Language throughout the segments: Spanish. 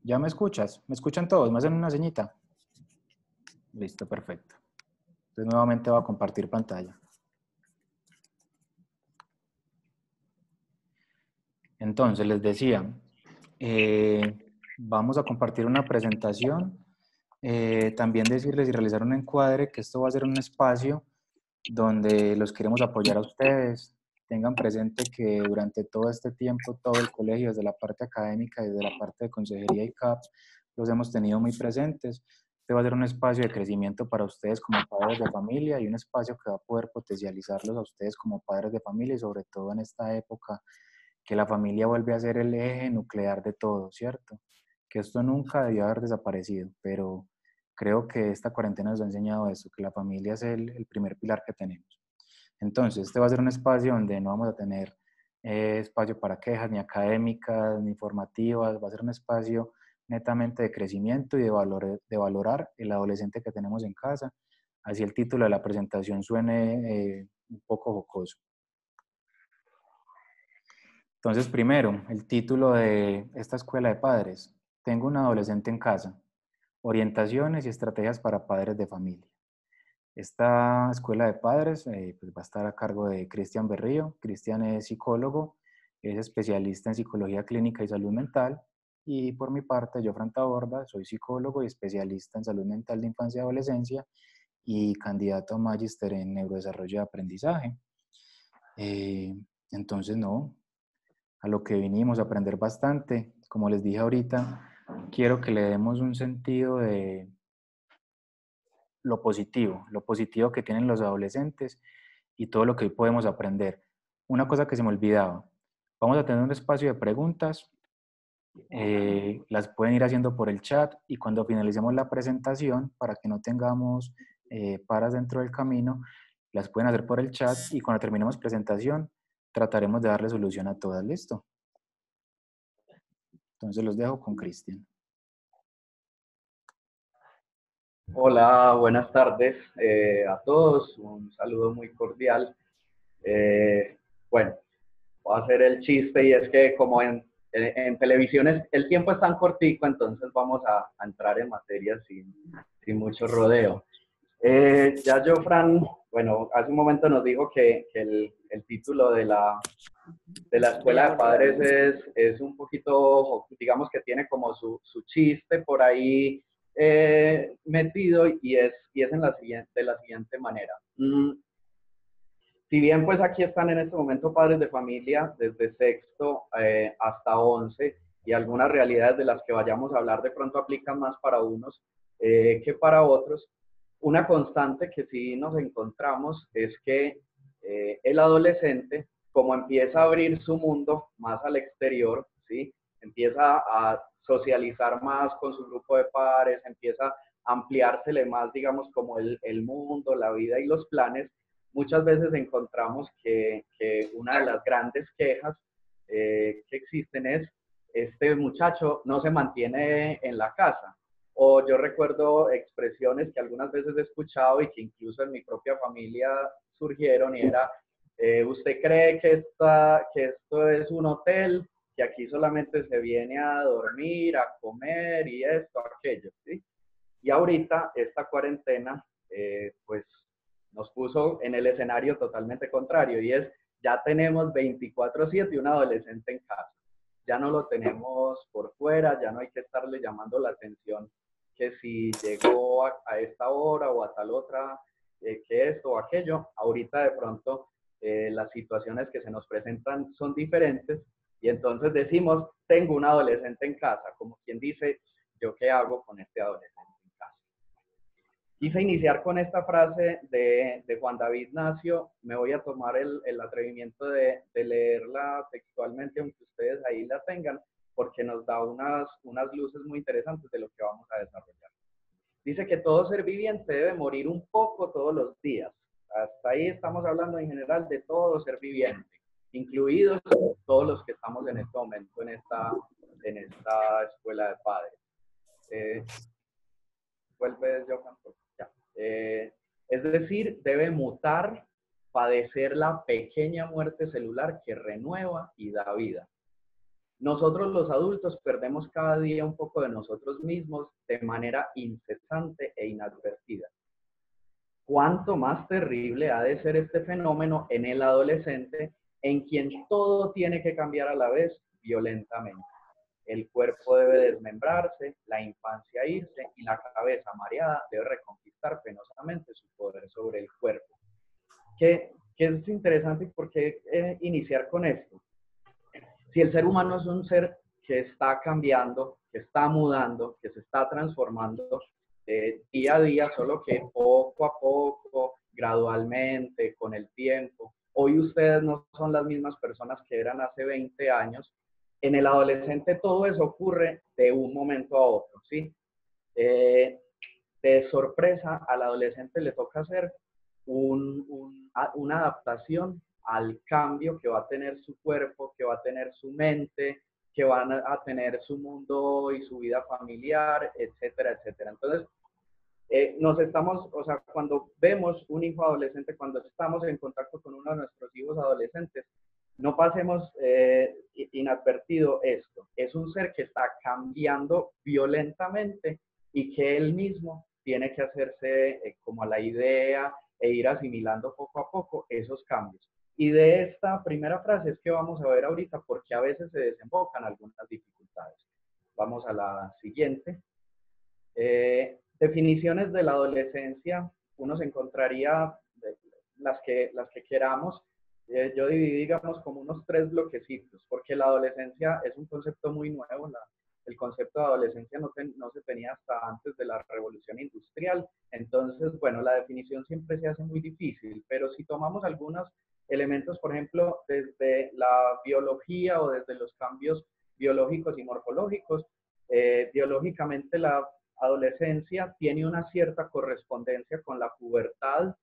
¿Ya me escuchas? ¿Me escuchan todos? ¿Me hacen una señita? Listo, perfecto. Entonces nuevamente voy a compartir pantalla. Entonces les decía, vamos a compartir una presentación. También decirles y realizar un encuadre, que esto va a ser un espacio donde los queremos apoyar a ustedes. Tengan presente que durante todo este tiempo, todo el colegio, desde la parte académica y desde la parte de consejería y CAP, los hemos tenido muy presentes. Este va a ser un espacio de crecimiento para ustedes como padres de familia y un espacio que va a poder potencializarlos a ustedes como padres de familia y sobre todo en esta época que la familia vuelve a ser el eje nuclear de todo, ¿cierto? Que esto nunca debió haber desaparecido, pero creo que esta cuarentena nos ha enseñado eso, que la familia es el primer pilar que tenemos. Entonces, este va a ser un espacio donde no vamos a tener espacio para quejas, ni académicas, ni formativas, va a ser un espacio netamente de crecimiento y de valorar el adolescente que tenemos en casa. Así el título de la presentación suene un poco jocoso. Entonces, primero, el título de esta escuela de padres. Tengo un adolescente en casa. Orientaciones y estrategias para padres de familia. Esta escuela de padres pues va a estar a cargo de Cristian Berrío. Cristian es psicólogo, es especialista en psicología clínica y salud mental. Y por mi parte, yo, Fran Taborda, soy psicólogo y especialista en salud mental de infancia y adolescencia y candidato a magíster en neurodesarrollo y aprendizaje. Eh, entonces, no, a lo que vinimos a aprender bastante. Como les dije ahorita, quiero que le demos un sentido de lo positivo que tienen los adolescentes y todo lo que hoy podemos aprender. Una cosa que se me olvidaba, vamos a tener un espacio de preguntas, las pueden ir haciendo por el chat y cuando finalicemos la presentación, para que no tengamos paras dentro del camino, las pueden hacer por el chat y cuando terminemos presentación, trataremos de darle solución a todas. ¿Listo? Entonces los dejo con Cristian. Hola, buenas tardes a todos, un saludo muy cordial. Bueno, voy a hacer el chiste y es que como en televisiones el tiempo es tan cortico, entonces vamos a entrar en materia sin mucho rodeo. Ya Fran, bueno, hace un momento nos dijo que el título de la escuela de padres es un poquito, digamos que tiene como su chiste por ahí metido y es de la siguiente manera. Si bien pues aquí están en este momento padres de familia desde sexto hasta 11 y algunas realidades de las que vayamos a hablar de pronto aplican más para unos que para otros, una constante que sí nos encontramos es que el adolescente, como empieza a abrir su mundo más al exterior, ¿sí? Empieza a socializar más con su grupo de pares, empieza a ampliársele más, digamos, como el mundo, la vida y los planes, muchas veces encontramos que una de las grandes quejas que existen es, este muchacho no se mantiene en la casa. O yo recuerdo expresiones que algunas veces he escuchado y que incluso en mi propia familia surgieron y era, ¿usted cree que esto es un hotel? Que aquí solamente se viene a dormir, a comer y esto, aquello, ¿sí? Y ahorita esta cuarentena, pues nos puso en el escenario totalmente contrario y es, ya tenemos 24/7 un adolescente en casa. Ya no lo tenemos por fuera, ya no hay que estarle llamando la atención que si llegó a esta hora o a tal otra, que esto o aquello. Ahorita de pronto las situaciones que se nos presentan son diferentes y entonces decimos, tengo un adolescente en casa, como quien dice, ¿yo qué hago con este adolescente en casa? Quise iniciar con esta frase de Juan David Nacio. Me voy a tomar el atrevimiento de leerla textualmente, aunque ustedes ahí la tengan, porque nos da unas luces muy interesantes de lo que vamos a desarrollar. Dice que todo ser viviente debe morir un poco todos los días. Hasta ahí estamos hablando en general de todo ser viviente, incluidos todos los que estamos en este momento en esta escuela de padres. Vuelve yo, ya. Es decir, debe mutar, padecer la pequeña muerte celular que renueva y da vida. Nosotros los adultos perdemos cada día un poco de nosotros mismos de manera incesante e inadvertida. ¿Cuánto más terrible ha de ser este fenómeno en el adolescente, en quien todo tiene que cambiar a la vez violentamente? El cuerpo debe desmembrarse, la infancia irse y la cabeza mareada debe reconquistar penosamente su poder sobre el cuerpo. ¿Qué es interesante y por qué iniciar con esto? Si el ser humano es un ser que está cambiando, que está mudando, que se está transformando día a día, solo que poco a poco, gradualmente, con el tiempo. Hoy ustedes no son las mismas personas que eran hace 20 años. En el adolescente todo eso ocurre de un momento a otro, ¿sí? De sorpresa, al adolescente le toca hacer una adaptación al cambio que va a tener su cuerpo, que va a tener su mente, que van a tener su mundo y su vida familiar, etcétera, etcétera. Entonces, nos estamos, o sea, cuando vemos un hijo adolescente, cuando estamos en contacto con uno de nuestros hijos adolescentes, no pasemos inadvertido esto. Es un ser que está cambiando violentamente y que él mismo tiene que hacerse como a la idea e ir asimilando poco a poco esos cambios. Y de esta primera frase es que vamos a ver ahorita porque a veces se desembocan algunas dificultades. Vamos a la siguiente. Definiciones de la adolescencia, uno se encontraría las que queramos. Yo dividí, digamos, como unos 3 bloquecitos, porque la adolescencia es un concepto muy nuevo. El concepto de adolescencia no se tenía hasta antes de la revolución industrial. Entonces, bueno, la definición siempre se hace muy difícil, pero si tomamos algunos elementos, por ejemplo, desde la biología o desde los cambios biológicos y morfológicos, biológicamente la adolescencia tiene una cierta correspondencia con la pubertad,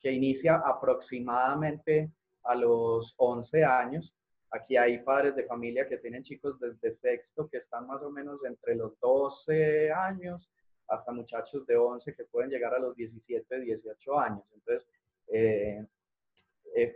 que inicia aproximadamente a los 11 años. Aquí hay padres de familia que tienen chicos desde sexto que están más o menos entre los 12 años hasta muchachos de 11 que pueden llegar a los 17, 18 años. Entonces,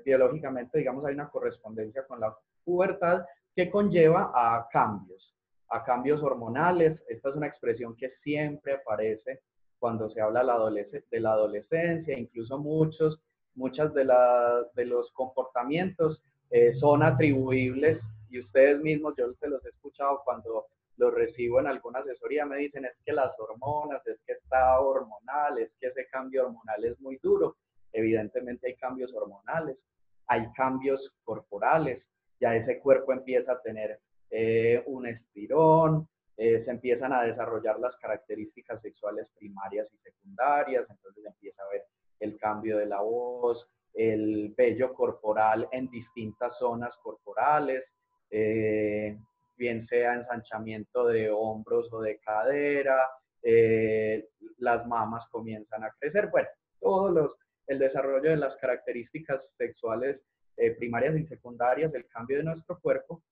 biológicamente, digamos, hay una correspondencia con la pubertad que conlleva a cambios hormonales. Esta es una expresión que siempre aparece cuando se habla de la adolescencia, incluso muchas de los comportamientos son atribuibles y ustedes mismos, yo se los he escuchado cuando los recibo en alguna asesoría, me dicen es que las hormonas, es que está hormonal, es que ese cambio hormonal es muy duro. Evidentemente hay cambios hormonales, hay cambios corporales, ya ese cuerpo empieza a tener un estirón, se empiezan a desarrollar las características sexuales primarias y secundarias, entonces empieza a ver el cambio de la voz, el vello corporal en distintas zonas corporales, bien sea ensanchamiento de hombros o de cadera, las mamas comienzan a crecer, bueno, el desarrollo de las características sexuales primarias y secundarias, el cambio de nuestro cuerpo,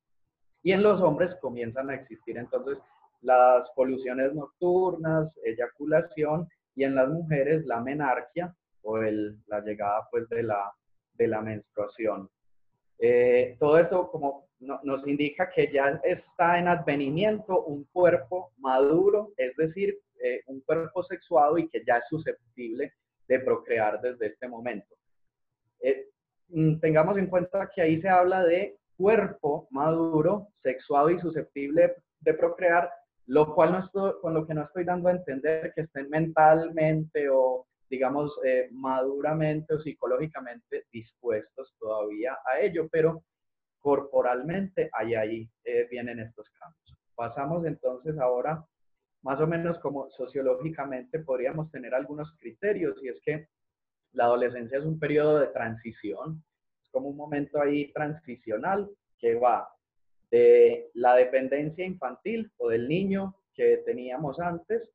y en los hombres comienzan a existir entonces las poluciones nocturnas, eyaculación, y en las mujeres la menarquia o la llegada pues de la menstruación. Todo esto como nos indica que ya está en advenimiento un cuerpo maduro, es decir, un cuerpo sexuado y que ya es susceptible de procrear desde este momento. Tengamos en cuenta que ahí se habla de cuerpo maduro, sexuado y susceptible de procrear, lo cual con lo que no estoy dando a entender que estén mentalmente o digamos maduramente o psicológicamente dispuestos todavía a ello, pero corporalmente ahí vienen estos cambios. Pasamos entonces ahora más o menos como sociológicamente podríamos tener algunos criterios, y es que la adolescencia es un periodo de transición, es como un momento ahí transicional que va de la dependencia infantil o del niño que teníamos antes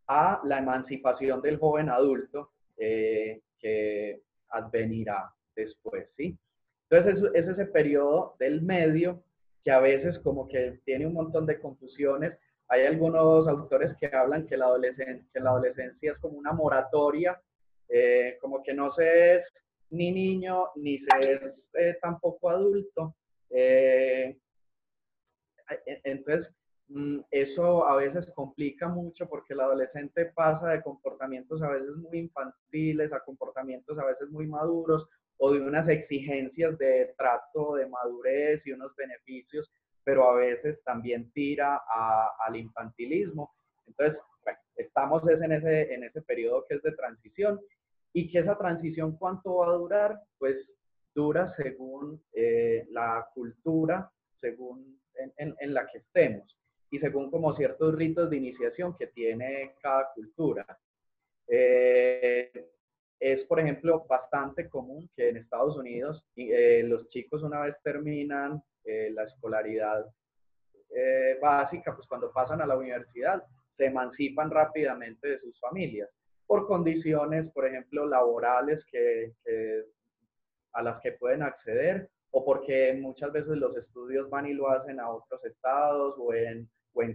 a la emancipación del joven adulto que advenirá después, ¿sí? Entonces es ese periodo del medio que a veces como que tiene un montón de confusiones. Hay algunos autores que hablan que la adolescencia es como una moratoria, como que no se es ni niño ni se es tampoco adulto. Entonces, eso a veces complica mucho porque el adolescente pasa de comportamientos a veces muy infantiles a comportamientos a veces muy maduros o de unas exigencias de trato, de madurez y unos beneficios, pero a veces también tira al infantilismo. Entonces, bueno, estamos en ese periodo que es de transición y que esa transición, ¿cuánto va a durar? Pues dura según la cultura, según en la que estemos y según como ciertos ritos de iniciación que tiene cada cultura. Es, por ejemplo, bastante común que en Estados Unidos los chicos una vez terminan la escolaridad básica, pues cuando pasan a la universidad, se emancipan rápidamente de sus familias por condiciones, por ejemplo, laborales a las que pueden acceder o porque muchas veces los estudios van y lo hacen a otros estados o en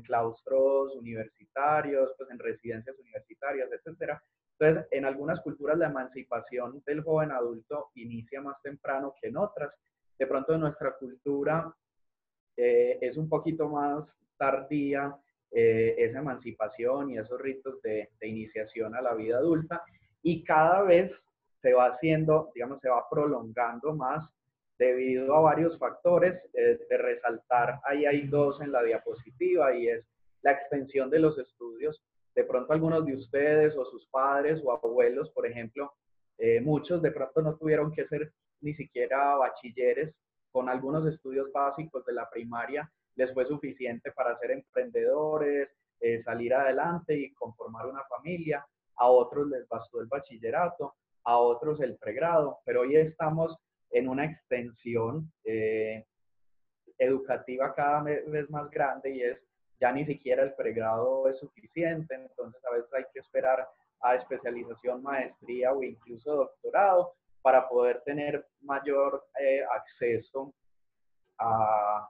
claustros universitarios, pues en residencias universitarias, etcétera. Entonces, en algunas culturas la emancipación del joven adulto inicia más temprano que en otras. De pronto en nuestra cultura es un poquito más tardía esa emancipación y esos ritos de iniciación a la vida adulta y cada vez se va haciendo, digamos, se va prolongando más debido a varios factores. De resaltar, ahí hay dos en la diapositiva y es la extensión de los estudios. De pronto algunos de ustedes o sus padres o abuelos, por ejemplo, muchos de pronto no tuvieron que ser ni siquiera bachilleres, con algunos estudios básicos de la primaria les fue suficiente para ser emprendedores, salir adelante y conformar una familia. A otros les bastó el bachillerato, a otros el pregrado, pero hoy estamos en una extensión educativa cada vez más grande y es ya ni siquiera el pregrado es suficiente, entonces a veces hay que esperar a especialización, maestría o incluso doctorado para poder tener mayor acceso a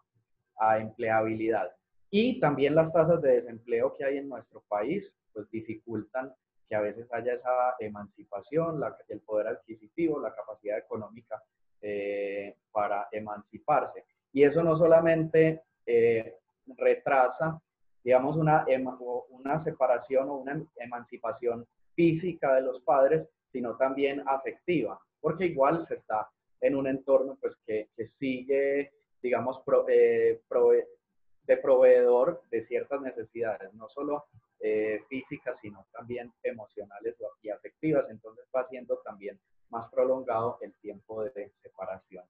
empleabilidad. Y también las tasas de desempleo que hay en nuestro país, pues dificultan que a veces haya esa emancipación, el poder adquisitivo, la capacidad económica para emanciparse. Y eso no solamente retrasa, digamos, una separación o una emancipación física de los padres, sino también afectiva, porque igual se está en un entorno pues, que sigue, digamos, de proveedor de ciertas necesidades, no solo físicas, sino también emocionales y afectivas. Entonces va siendo también más prolongado el tiempo de separación.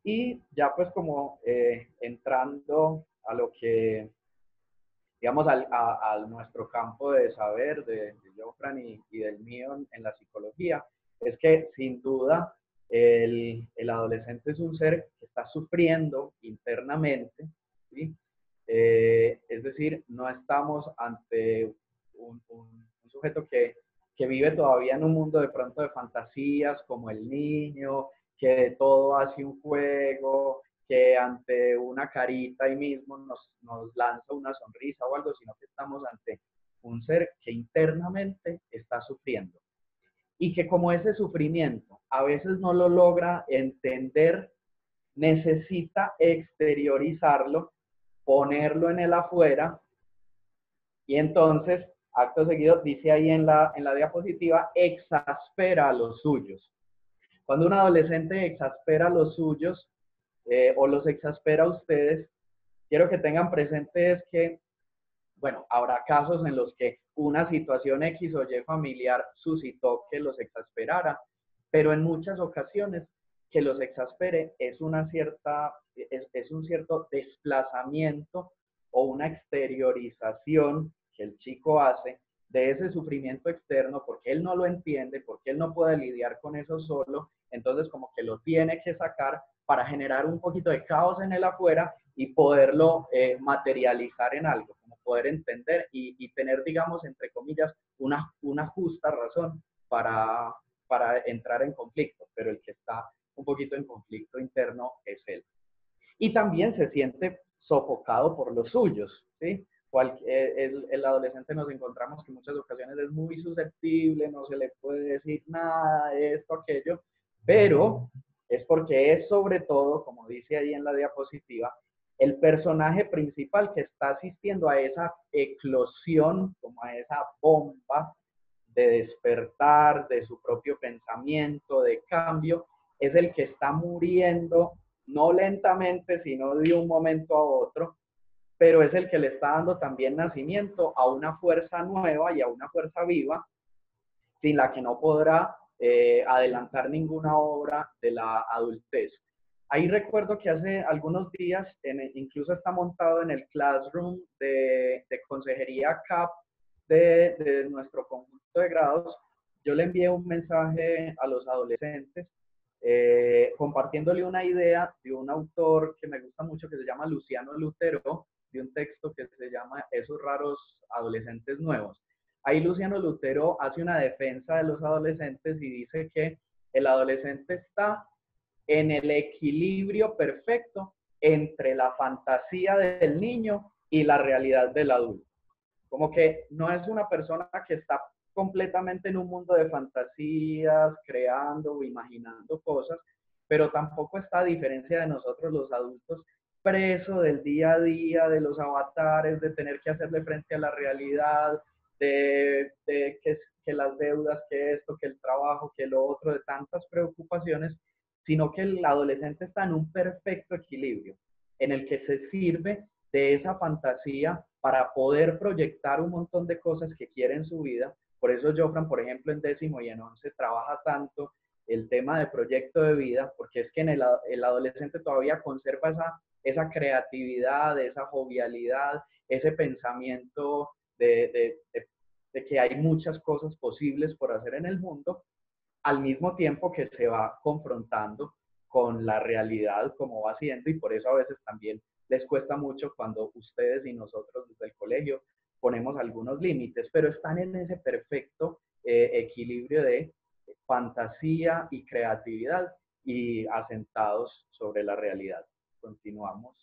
Y ya pues como entrando a lo que, digamos, a nuestro campo de saber de Jofran y del mío en la psicología, es que sin duda el adolescente es un ser que está sufriendo internamente, ¿sí? Es decir, no estamos ante un sujeto que vive todavía en un mundo de pronto de fantasías como el niño, que de todo hace un juego, que ante una carita ahí mismo nos lanza una sonrisa o algo, sino que estamos ante un ser que internamente está sufriendo. Y que como ese sufrimiento a veces no lo logra entender, necesita exteriorizarlo, ponerlo en el afuera, y entonces, acto seguido, dice ahí en la diapositiva, exaspera a los suyos. Cuando un adolescente exaspera a los suyos o los exaspera a ustedes, quiero que tengan presente es que, bueno, habrá casos en los que una situación X o Y familiar suscitó que los exasperara, pero en muchas ocasiones que los exaspere es un cierto desplazamiento o una exteriorización que el chico hace de ese sufrimiento externo porque él no lo entiende, porque él no puede lidiar con eso solo, entonces como que lo tiene que sacar para generar un poquito de caos en el afuera y poderlo materializar en algo, como poder entender y tener, digamos, entre comillas, una justa razón para entrar en conflicto, pero el que está un poquito en conflicto interno es él. Y también se siente sofocado por los suyos, ¿sí? El adolescente nos encontramos que en muchas ocasiones es muy susceptible, no se le puede decir nada, esto, aquello, pero es porque es sobre todo, como dice ahí en la diapositiva, el personaje principal que está asistiendo a esa eclosión, como a esa bomba de despertar, de su propio pensamiento, de cambio, es el que está muriendo, no lentamente, sino de un momento a otro, pero es el que le está dando también nacimiento a una fuerza nueva y a una fuerza viva, sin la que no podrá adelantar ninguna obra de la adultez. Ahí recuerdo que hace algunos días, incluso está montado en el classroom de consejería CAP de nuestro conjunto de grados, yo le envié un mensaje a los adolescentes compartiéndole una idea de un autor que me gusta mucho que se llama Luciano Lutero, de un texto que se llama Esos raros adolescentes nuevos. Ahí Luciano Lutero hace una defensa de los adolescentes y dice que el adolescente está en el equilibrio perfecto entre la fantasía del niño y la realidad del adulto. Como que no es una persona que está completamente en un mundo de fantasías, creando o imaginando cosas, pero tampoco está, a diferencia de nosotros los adultos, preso del día a día, de los avatares, de tener que hacerle frente a la realidad, de que las deudas, que esto, que el trabajo, que lo otro, de tantas preocupaciones, sino que el adolescente está en un perfecto equilibrio, en el que se sirve de esa fantasía para poder proyectar un montón de cosas que quiere en su vida. Por eso Jofran, por ejemplo, en 10º y en 11 trabaja tanto el tema de proyecto de vida, porque es que en el adolescente todavía conserva esa creatividad, esa jovialidad, ese pensamiento de que hay muchas cosas posibles por hacer en el mundo, al mismo tiempo que se va confrontando con la realidad como va siendo, y por eso a veces también les cuesta mucho cuando ustedes y nosotros desde el colegio ponemos algunos límites, pero están en ese perfecto equilibrio de fantasía y creatividad y asentados sobre la realidad. Continuamos.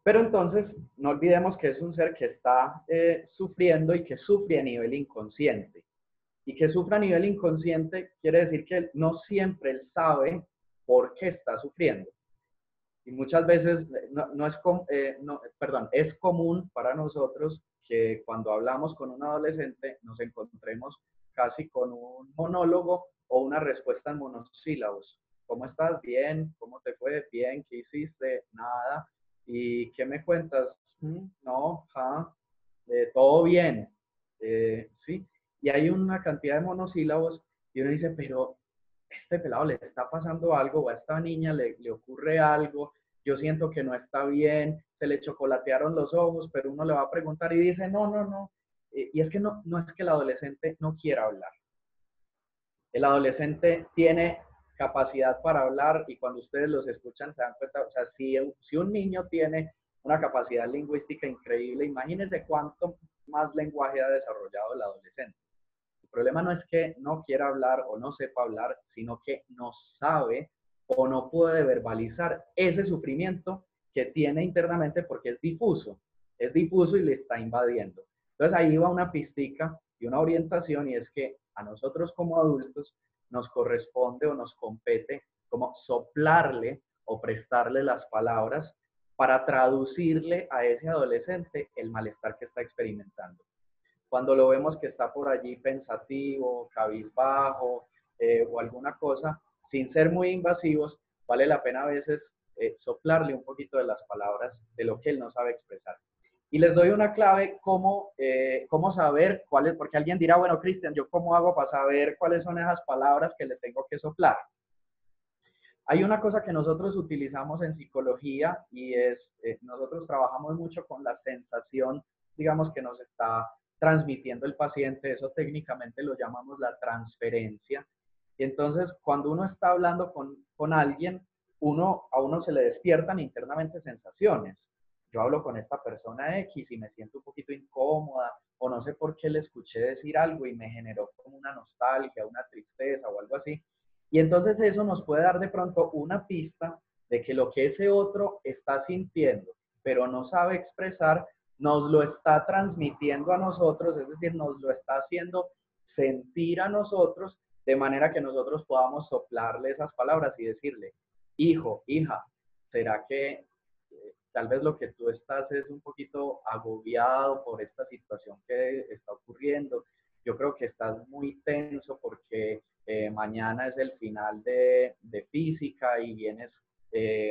Pero entonces, no olvidemos que es un ser que está sufriendo y que sufre a nivel inconsciente. Y que sufra a nivel inconsciente quiere decir que no siempre él sabe por qué está sufriendo. Y muchas veces es común para nosotros que cuando hablamos con un adolescente nos encontremos casi con un monólogo o una respuesta en monosílabos. ¿Cómo estás? Bien. ¿Cómo te fue? Bien. ¿Qué hiciste? Nada. ¿Y qué me cuentas? No, todo bien. Sí. Y hay una cantidad de monosílabos y uno dice, pero este pelado le está pasando algo, o a esta niña le ocurre algo, yo siento que no está bien, se le chocolatearon los ojos, pero uno le va a preguntar y dice, no. Y es que no es que el adolescente no quiera hablar. El adolescente tiene capacidad para hablar y cuando ustedes los escuchan se dan cuenta, o sea, si un niño tiene una capacidad lingüística increíble, imagínense cuánto más lenguaje ha desarrollado el adolescente. El problema no es que no quiera hablar o no sepa hablar, sino que no sabe o no puede verbalizar ese sufrimiento que tiene internamente porque es difuso y le está invadiendo. Entonces ahí va una pistica y una orientación, y es que a nosotros como adultos nos corresponde o nos compete como soplarle o prestarle las palabras para traducirle a ese adolescente el malestar que está experimentando. Cuando lo vemos que está por allí pensativo, cabizbajo o alguna cosa, sin ser muy invasivos, vale la pena a veces soplarle un poquito de las palabras de lo que él no sabe expresar. Y les doy una clave, cómo saber cuáles, porque alguien dirá, bueno, Cristian, ¿yo cómo hago para saber cuáles son esas palabras que le tengo que soplar? Hay una cosa que nosotros utilizamos en psicología y es, nosotros trabajamos mucho con la sensación, digamos, que nos está transmitiendo el paciente. Eso técnicamente lo llamamos la transferencia. Y entonces, cuando uno está hablando con alguien, a uno se le despiertan internamente sensaciones. Yo hablo con esta persona X y me siento un poquito incómoda, o no sé por qué le escuché decir algo y me generó como una nostalgia, una tristeza o algo así. Y entonces eso nos puede dar de pronto una pista de que lo que ese otro está sintiendo, pero no sabe expresar, nos lo está transmitiendo a nosotros, es decir, nos lo está haciendo sentir a nosotros, de manera que nosotros podamos soplarle esas palabras y decirle, hijo, hija, ¿será que tal vez lo que tú estás es un poquito agobiado por esta situación que está ocurriendo? Yo creo que estás muy tenso porque mañana es el final de física y vienes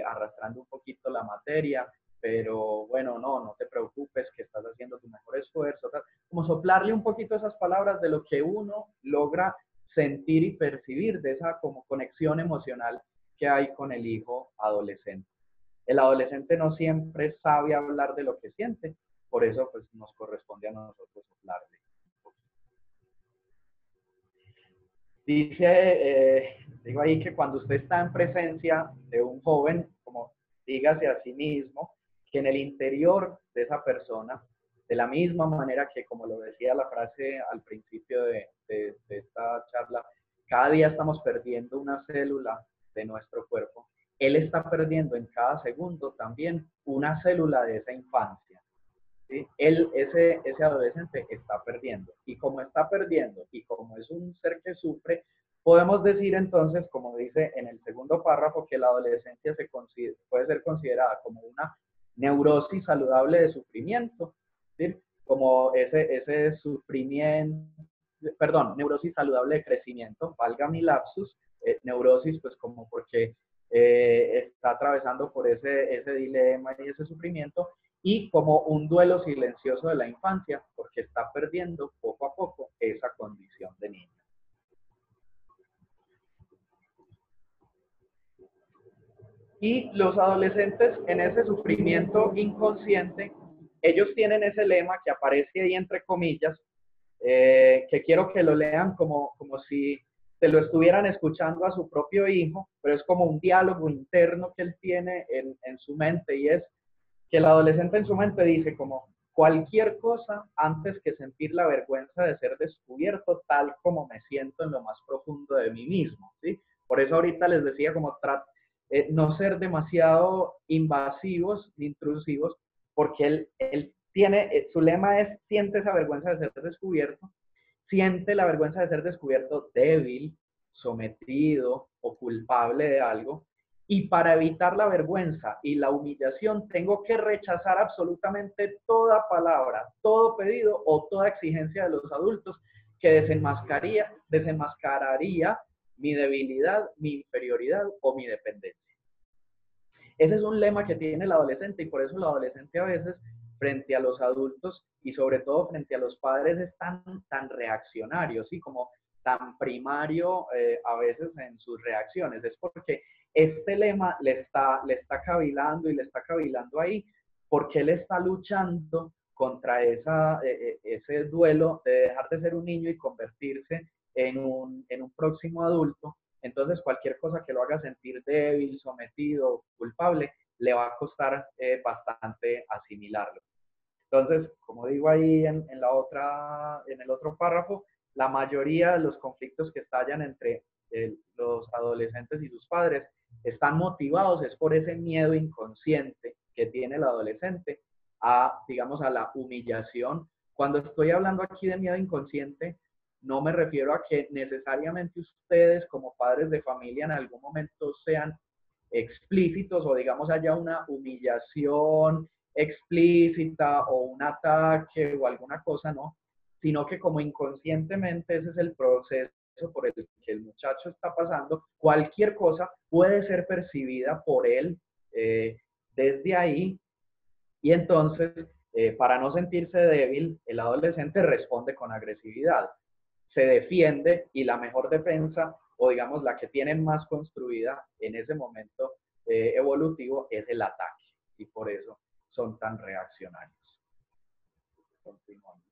arrastrando un poquito la materia, pero bueno, no te preocupes, que estás haciendo tu mejor esfuerzo. Tal. Como soplarle un poquito esas palabras de lo que uno logra sentir y percibir de esa como conexión emocional que hay con el hijo adolescente. El adolescente no siempre sabe hablar de lo que siente, por eso pues nos corresponde a nosotros hablarle. Dice, digo ahí que cuando usted está en presencia de un joven, como dígase a sí mismo, que en el interior de esa persona, de la misma manera que, como lo decía la frase al principio de esta charla, cada día estamos perdiendo una célula de nuestro cuerpo, él está perdiendo en cada segundo también una célula de esa infancia. ¿Sí? Ese adolescente está perdiendo. Y como está perdiendo y como es un ser que sufre, podemos decir entonces, como dice en el segundo párrafo, que la adolescencia puede ser considerada como una neurosis saludable de sufrimiento, ¿sí? Como ese sufrimiento, perdón, neurosis saludable de crecimiento, valga mi lapsus, neurosis pues como porque está atravesando por ese dilema y ese sufrimiento, y como un duelo silencioso de la infancia, porque está perdiendo poco a poco esa condición de niño. Y los adolescentes en ese sufrimiento inconsciente, ellos tienen ese lema que aparece ahí entre comillas, que quiero que lo lean como si se lo estuvieran escuchando a su propio hijo, pero es como un diálogo interno que él tiene en su mente, y es que el adolescente en su mente dice como cualquier cosa antes que sentir la vergüenza de ser descubierto tal como me siento en lo más profundo de mí mismo, ¿sí? Por eso ahorita les decía como no ser demasiado invasivos ni intrusivos, porque él tiene, su lema es siente esa vergüenza de ser descubierto, siente la vergüenza de ser descubierto débil, sometido o culpable de algo, y para evitar la vergüenza y la humillación tengo que rechazar absolutamente toda palabra, todo pedido o toda exigencia de los adultos que desenmascararía mi debilidad, mi inferioridad o mi dependencia. Ese es un lema que tiene el adolescente, y por eso el adolescente a veces frente a los adultos y sobre todo frente a los padres es tan reaccionario, ¿sí? Como tan primario a veces en sus reacciones. Es porque este lema le está cavilando y le está cavilando ahí, porque él está luchando contra ese duelo de dejar de ser un niño y convertirse en un próximo adulto. Entonces, cualquier cosa que lo haga sentir débil, sometido, culpable, le va a costar bastante asimilarlo. Entonces, como digo ahí en el otro párrafo, la mayoría de los conflictos que estallan entre los adolescentes y sus padres están motivados es por ese miedo inconsciente que tiene el adolescente digamos, a la humillación. Cuando estoy hablando aquí de miedo inconsciente, no me refiero a que necesariamente ustedes como padres de familia en algún momento sean explícitos o digamos haya una humillación explícita o un ataque o alguna cosa, no, sino que como inconscientemente ese es el proceso por el que el muchacho está pasando, cualquier cosa puede ser percibida por él desde ahí, y entonces para no sentirse débil, el adolescente responde con agresividad, se defiende, y la mejor defensa, o digamos la que tienen más construida en ese momento evolutivo, es el ataque, y por eso son tan reaccionarios. Continuamos.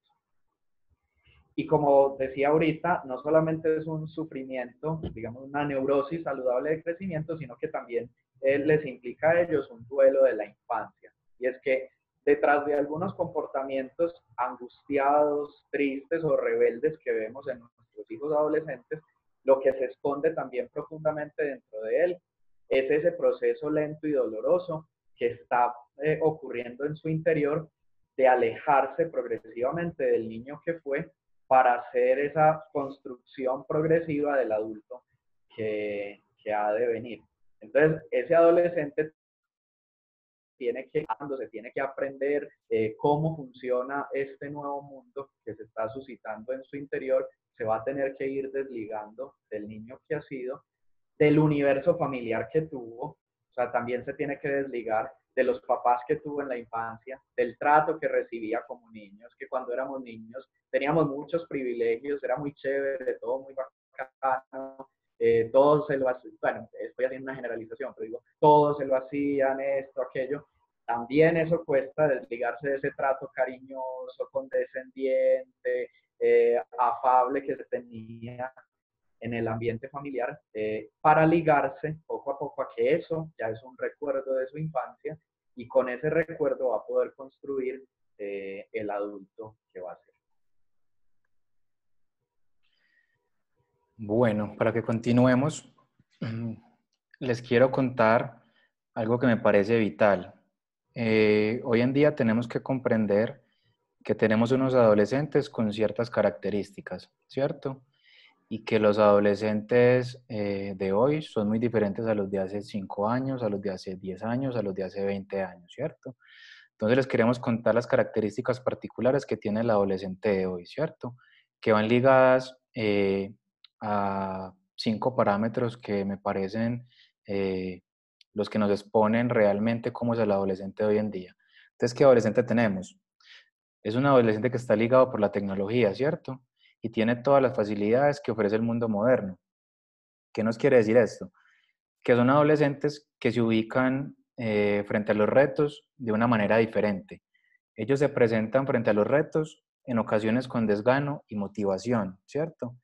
Y como decía ahorita, no solamente es un sufrimiento, digamos una neurosis saludable de crecimiento, sino que también les implica a ellos un duelo de la infancia. Y es que detrás de algunos comportamientos angustiados, tristes o rebeldes que vemos en nuestros hijos adolescentes, lo que se esconde también profundamente dentro de él es ese proceso lento y doloroso que está ocurriendo en su interior de alejarse progresivamente del niño que fue para hacer esa construcción progresiva del adulto que ha de venir. Entonces, ese adolescente se tiene que aprender cómo funciona este nuevo mundo que se está suscitando en su interior, se va a tener que ir desligando del niño que ha sido, del universo familiar que tuvo, o sea, también se tiene que desligar de los papás que tuvo en la infancia, del trato que recibía como niños, que cuando éramos niños teníamos muchos privilegios, era muy chévere, todo muy bacano, todos se lo hacían, bueno, estoy haciendo una generalización, pero digo, todos se lo hacían, esto, aquello. También eso cuesta desligarse de ese trato cariñoso, condescendiente, afable que se tenía en el ambiente familiar, para ligarse poco a poco a que eso ya es un recuerdo de su infancia y con ese recuerdo va a poder construir el adulto que va a ser. Bueno, para que continuemos, les quiero contar algo que me parece vital. Hoy en día tenemos que comprender que tenemos unos adolescentes con ciertas características, ¿cierto? Y que los adolescentes de hoy son muy diferentes a los de hace 5 años, a los de hace 10 años, a los de hace 20 años, ¿cierto? Entonces les queremos contar las características particulares que tiene el adolescente de hoy, ¿cierto? Que van ligadas a 5 parámetros que me parecen los que nos exponen realmente cómo es el adolescente de hoy en día. Entonces, ¿qué adolescente tenemos? Es un adolescente que está ligado por la tecnología, ¿cierto? Y tiene todas las facilidades que ofrece el mundo moderno. ¿Qué nos quiere decir esto? Que son adolescentes que se ubican frente a los retos de una manera diferente. Ellos se presentan frente a los retos en ocasiones con desgano y motivación, ¿cierto?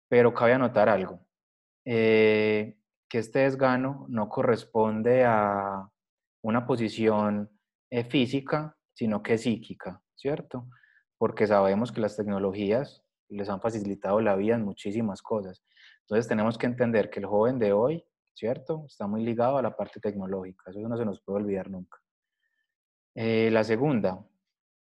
Pero cabe anotar algo, que este desgano no corresponde a una posición física, sino que psíquica, ¿cierto? Porque sabemos que las tecnologías les han facilitado la vida en muchísimas cosas. Entonces tenemos que entender que el joven de hoy, ¿cierto? Está muy ligado a la parte tecnológica, eso no se nos puede olvidar nunca. La segunda,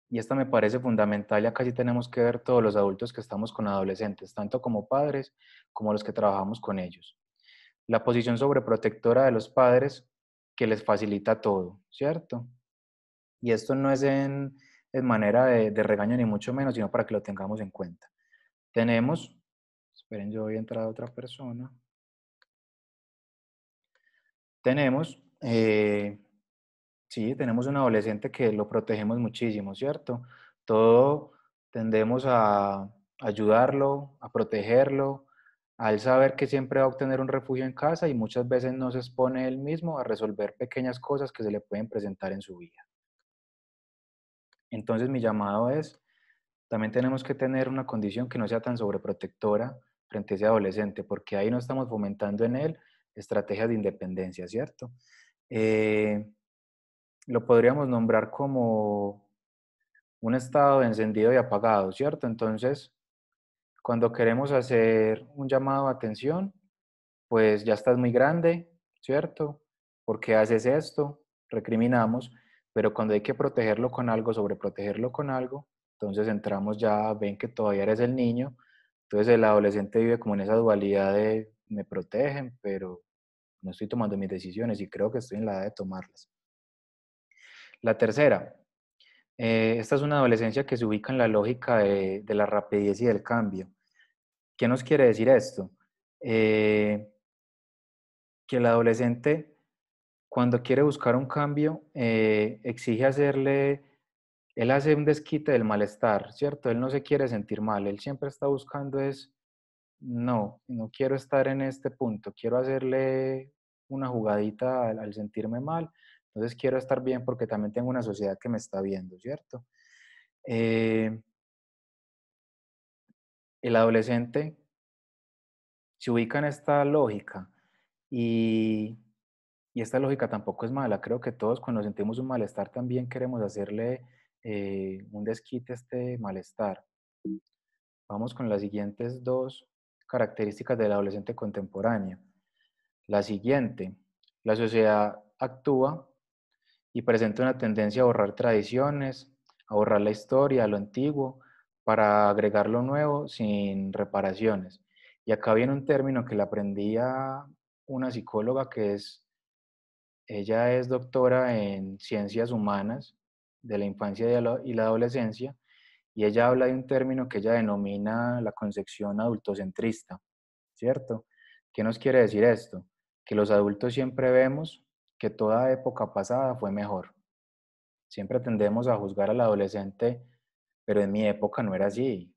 y esta me parece fundamental, y acá sí tenemos que ver todos los adultos que estamos con adolescentes, tanto como padres como los que trabajamos con ellos. La posición sobreprotectora de los padres que les facilita todo, ¿cierto? Y esto no es en manera de regaño ni mucho menos, sino para que lo tengamos en cuenta. Tenemos, esperen, yo voy a entrar a otra persona. Tenemos, sí, tenemos un adolescente que lo protegemos muchísimo, ¿cierto? Todo tendemos a ayudarlo, a protegerlo, al saber que siempre va a obtener un refugio en casa y muchas veces no se expone él mismo a resolver pequeñas cosas que se le pueden presentar en su vida. Entonces mi llamado es, también tenemos que tener una condición que no sea tan sobreprotectora frente a ese adolescente, porque ahí no estamos fomentando en él estrategias de independencia, ¿cierto? Eh, lo podríamos nombrar como un estado de encendido y apagado, ¿cierto? Entonces, cuando queremos hacer un llamado de atención, pues ya estás muy grande, ¿cierto? ¿Por qué haces esto? Recriminamos, pero cuando hay que protegerlo con algo, sobreprotegerlo con algo, entonces entramos ya, ven que todavía eres el niño, entonces el adolescente vive como en esa dualidad de me protegen, pero no estoy tomando mis decisiones y creo que estoy en la edad de tomarlas. La tercera, esta es una adolescencia que se ubica en la lógica de la rapidez y del cambio. ¿Qué nos quiere decir esto? Eh, que el adolescente, cuando quiere buscar un cambio, exige hacerle, él hace un desquite del malestar, ¿cierto? Él no se quiere sentir mal, él siempre está buscando es, no, no quiero estar en este punto, quiero hacerle una jugadita al sentirme mal, entonces quiero estar bien porque también tengo una sociedad que me está viendo, ¿cierto? Eh, el adolescente se ubica en esta lógica y, y esta lógica tampoco es mala. Creo que todos cuando sentimos un malestar también queremos hacerle un desquite a este malestar. Vamos con las siguientes dos características del adolescente contemporáneo. La siguiente, la sociedad actúa y presenta una tendencia a borrar tradiciones, a borrar la historia, lo antiguo, para agregar lo nuevo sin reparaciones. Y acá viene un término que le aprendí a una psicóloga que es Ella es doctora en ciencias humanas de la infancia y la adolescencia, y ella habla de un término que ella denomina la concepción adultocentrista, ¿cierto? ¿Qué nos quiere decir esto? Que los adultos siempre vemos que toda época pasada fue mejor. Siempre tendemos a juzgar al adolescente, pero en mi época no era así.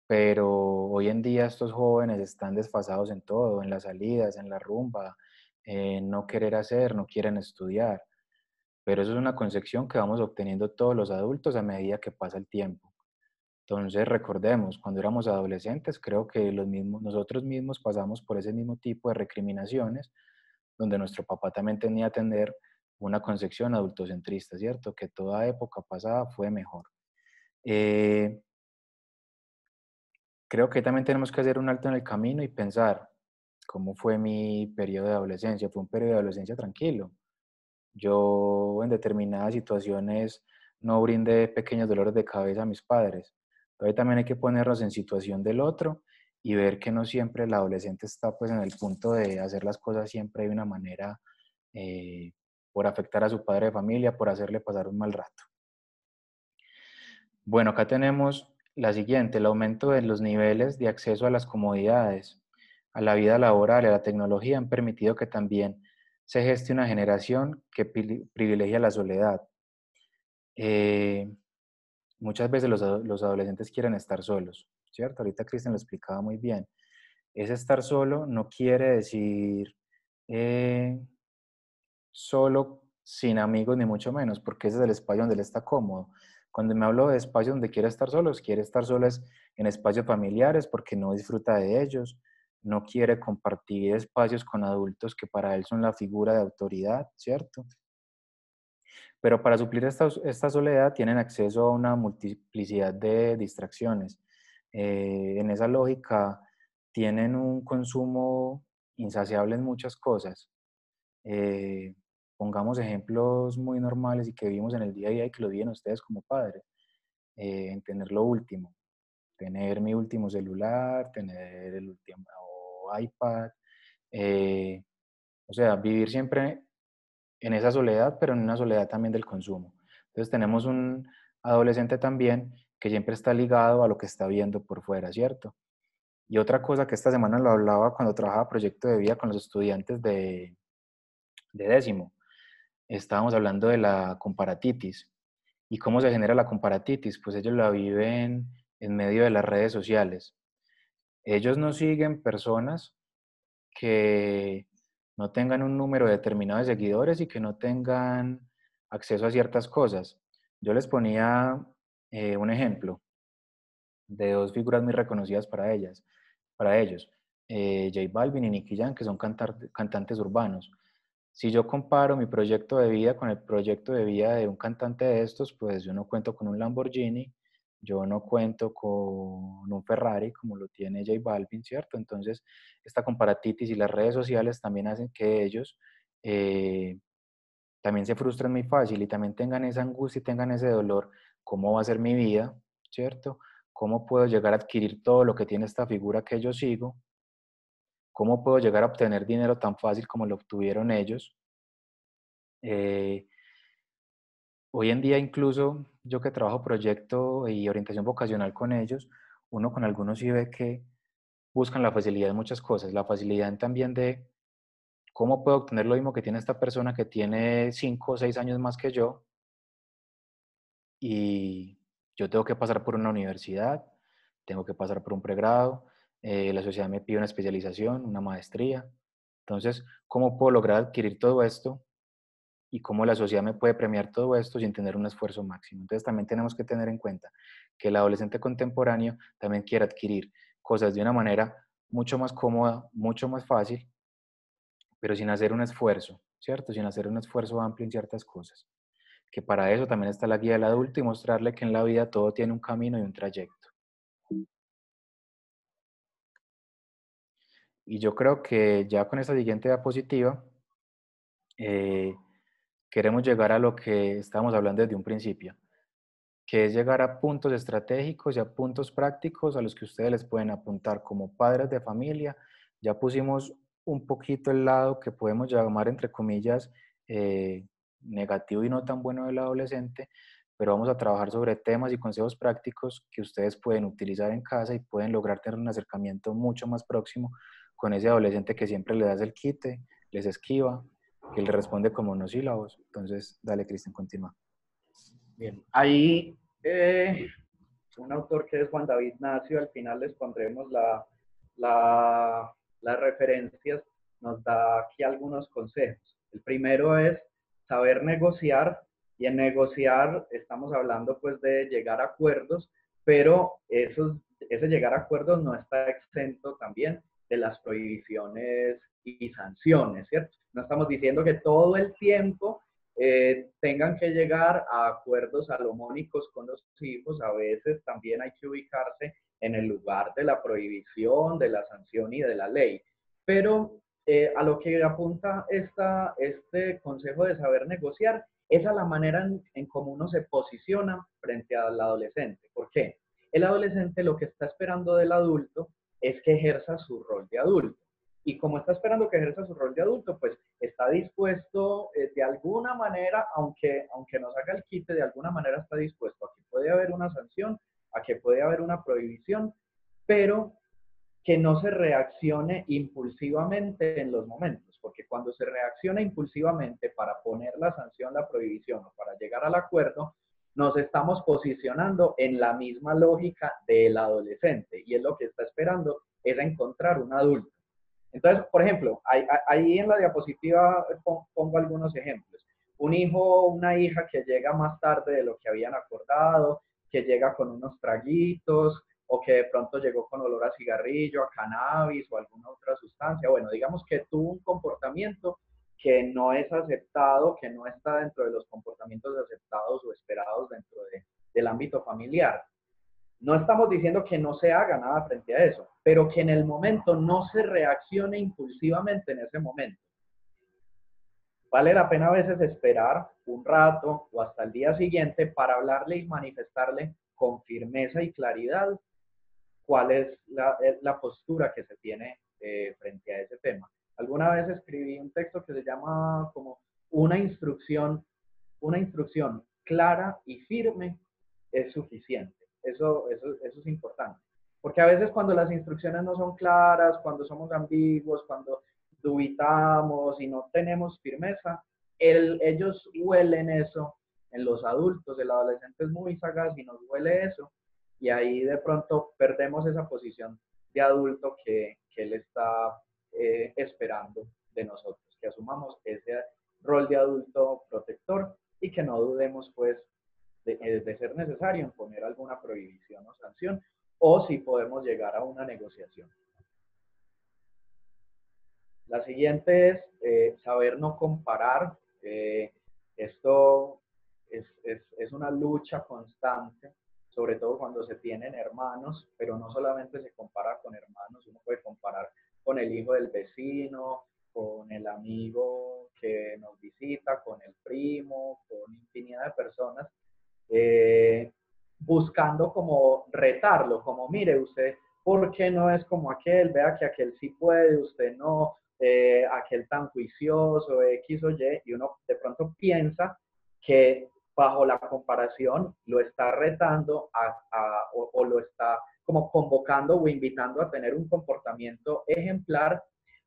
Pero hoy en día estos jóvenes están desfasados en todo, en las salidas, en la rumba, en no querer hacer, no quieren estudiar. Pero eso es una concepción que vamos obteniendo todos los adultos a medida que pasa el tiempo. Entonces recordemos, cuando éramos adolescentes, creo que nosotros mismos pasamos por ese mismo tipo de recriminaciones, donde nuestro papá también tenía que tener una concepción adultocentrista, ¿cierto? Que toda época pasada fue mejor. Eh, Creo que también tenemos que hacer un alto en el camino y pensar cómo fue mi periodo de adolescencia. Fue un periodo de adolescencia tranquilo. Yo en determinadas situaciones no brindé pequeños dolores de cabeza a mis padres. Entonces también hay que ponernos en situación del otro y ver que no siempre el adolescente está pues en el punto de hacer las cosas siempre de una manera eh, por afectar a su padre de familia, por hacerle pasar un mal rato. Bueno, acá tenemos la siguiente, el aumento de los niveles de acceso a las comodidades, a la vida laboral y a la tecnología han permitido que también se geste una generación que privilegia la soledad. Eh, Muchas veces los adolescentes quieren estar solos, ¿cierto? Ahorita Cristian lo explicaba muy bien. Ese estar solo no quiere decir eh, solo, sin amigos, ni mucho menos, porque ese es el espacio donde él está cómodo. Cuando me hablo de espacio donde quiere estar solo es en espacios familiares porque no disfruta de ellos, no quiere compartir espacios con adultos que para él son la figura de autoridad, ¿cierto? Pero para suplir esta soledad tienen acceso a una multiplicidad de distracciones. En esa lógica tienen un consumo insaciable en muchas cosas. Eh, Pongamos ejemplos muy normales y que vivimos en el día a día y que lo viven ustedes como padres. En tener lo último, tener mi último celular, tener el último iPad, eh, o sea, vivir siempre en esa soledad, pero en una soledad también del consumo. Entonces tenemos un adolescente también que siempre está ligado a lo que está viendo por fuera, ¿cierto? Y otra cosa que esta semana lo hablaba cuando trabajaba proyecto de vida con los estudiantes de décimo, estábamos hablando de la comparatitis. ¿Y cómo se genera la comparatitis? Pues ellos la viven en medio de las redes sociales. Ellos no siguen personas que no tengan un número determinado de seguidores y que no tengan acceso a ciertas cosas. Yo les ponía un ejemplo de dos figuras muy reconocidas para ellos, J Balvin y Nicky Jam, que son cantantes urbanos. Si yo comparo mi proyecto de vida con el proyecto de vida de un cantante de estos, pues yo no cuento con un Lamborghini, yo no cuento con un Ferrari como lo tiene J Balvin, ¿cierto? Entonces, esta comparatitis y las redes sociales también hacen que ellos eh, también se frustren muy fácil y también tengan esa angustia y tengan ese dolor. ¿Cómo va a ser mi vida? ¿Cierto? ¿Cómo puedo llegar a adquirir todo lo que tiene esta figura que yo sigo? ¿Cómo puedo llegar a obtener dinero tan fácil como lo obtuvieron ellos? Eh, Hoy en día incluso yo que trabajo proyecto y orientación vocacional con ellos, uno con algunos sí ve que buscan la facilidad de muchas cosas, la facilidad también de cómo puedo obtener lo mismo que tiene esta persona que tiene 5 o 6 años más que yo y yo tengo que pasar por una universidad, tengo que pasar por un pregrado, la sociedad me pide una especialización, una maestría. Entonces, ¿cómo puedo lograr adquirir todo esto y cómo la sociedad me puede premiar todo esto sin tener un esfuerzo máximo? Entonces también tenemos que tener en cuenta que el adolescente contemporáneo también quiere adquirir cosas de una manera mucho más cómoda, mucho más fácil, pero sin hacer un esfuerzo, ¿cierto? Sin hacer un esfuerzo amplio en ciertas cosas. Que para eso también está la guía del adulto y mostrarle que en la vida todo tiene un camino y un trayecto. Y yo creo que ya con esta siguiente diapositiva, eh, queremos llegar a lo que estábamos hablando desde un principio, que es llegar a puntos estratégicos y a puntos prácticos a los que ustedes les pueden apuntar como padres de familia. Ya pusimos un poquito el lado que podemos llamar, entre comillas, negativo y no tan bueno del adolescente, pero vamos a trabajar sobre temas y consejos prácticos que ustedes pueden utilizar en casa y pueden lograr tener un acercamiento mucho más próximo con ese adolescente que siempre le das el quite, les esquiva, que le responde con monosílabos. Entonces, dale, Cristian, continúa. Bien, ahí un autor que es Juan David Nacio, al final les pondremos las referencias, nos da aquí algunos consejos. El primero es saber negociar, y en negociar estamos hablando pues de llegar a acuerdos, pero ese llegar a acuerdos no está exento también de las prohibiciones y sanciones, ¿cierto? No estamos diciendo que todo el tiempo tengan que llegar a acuerdos salomónicos con los hijos. A veces también hay que ubicarse en el lugar de la prohibición, de la sanción y de la ley. Pero a lo que apunta este consejo de saber negociar es a la manera en cómo uno se posiciona frente al adolescente. ¿Por qué? El adolescente lo que está esperando del adulto es que ejerza su rol de adulto. Y como está esperando que ejerza su rol de adulto, pues está dispuesto de alguna manera, aunque nos haga el quite, de alguna manera está dispuesto a que puede haber una sanción, a que puede haber una prohibición, pero que no se reaccione impulsivamente en los momentos, porque cuando se reacciona impulsivamente para poner la sanción, la prohibición o para llegar al acuerdo, nos estamos posicionando en la misma lógica del adolescente, y es lo que está esperando, es encontrar un adulto. Entonces, por ejemplo, ahí en la diapositiva pongo algunos ejemplos. Un hijo o una hija que llega más tarde de lo que habían acordado, que llega con unos traguitos, o que de pronto llegó con olor a cigarrillo, a cannabis o alguna otra sustancia. Bueno, digamos que tuvo un comportamiento que no es aceptado, que no está dentro de los comportamientos aceptados o esperados dentro del ámbito familiar. No estamos diciendo que no se haga nada frente a eso, pero que en el momento no se reaccione impulsivamente en ese momento. Vale la pena a veces esperar un rato o hasta el día siguiente para hablarle y manifestarle con firmeza y claridad cuál es la postura que se tiene frente a ese tema. Alguna vez escribí un texto que se llama como una instrucción clara y firme es suficiente. Eso es importante. Porque a veces cuando las instrucciones no son claras, cuando somos ambiguos, cuando dubitamos y no tenemos firmeza, ellos huelen eso en los adultos. El adolescente es muy sagaz y nos huele eso. Y ahí de pronto perdemos esa posición de adulto que él está esperando de nosotros, que asumamos ese rol de adulto protector y que no dudemos pues de ser necesario en poner alguna prohibición o sanción, o si podemos llegar a una negociación. La siguiente es saber no comparar. Esto es una lucha constante, sobre todo cuando se tienen hermanos, pero no solamente se compara con hermanos, uno puede comparar con el hijo del vecino, con el amigo que nos visita, con el primo, con infinidad de personas, buscando como retarlo, como mire usted, ¿por qué no es como aquel? Vea que aquel sí puede, usted no, aquel tan juicioso, X o Y, y uno de pronto piensa que bajo la comparación lo está retando o lo está como convocando o invitando a tener un comportamiento ejemplar,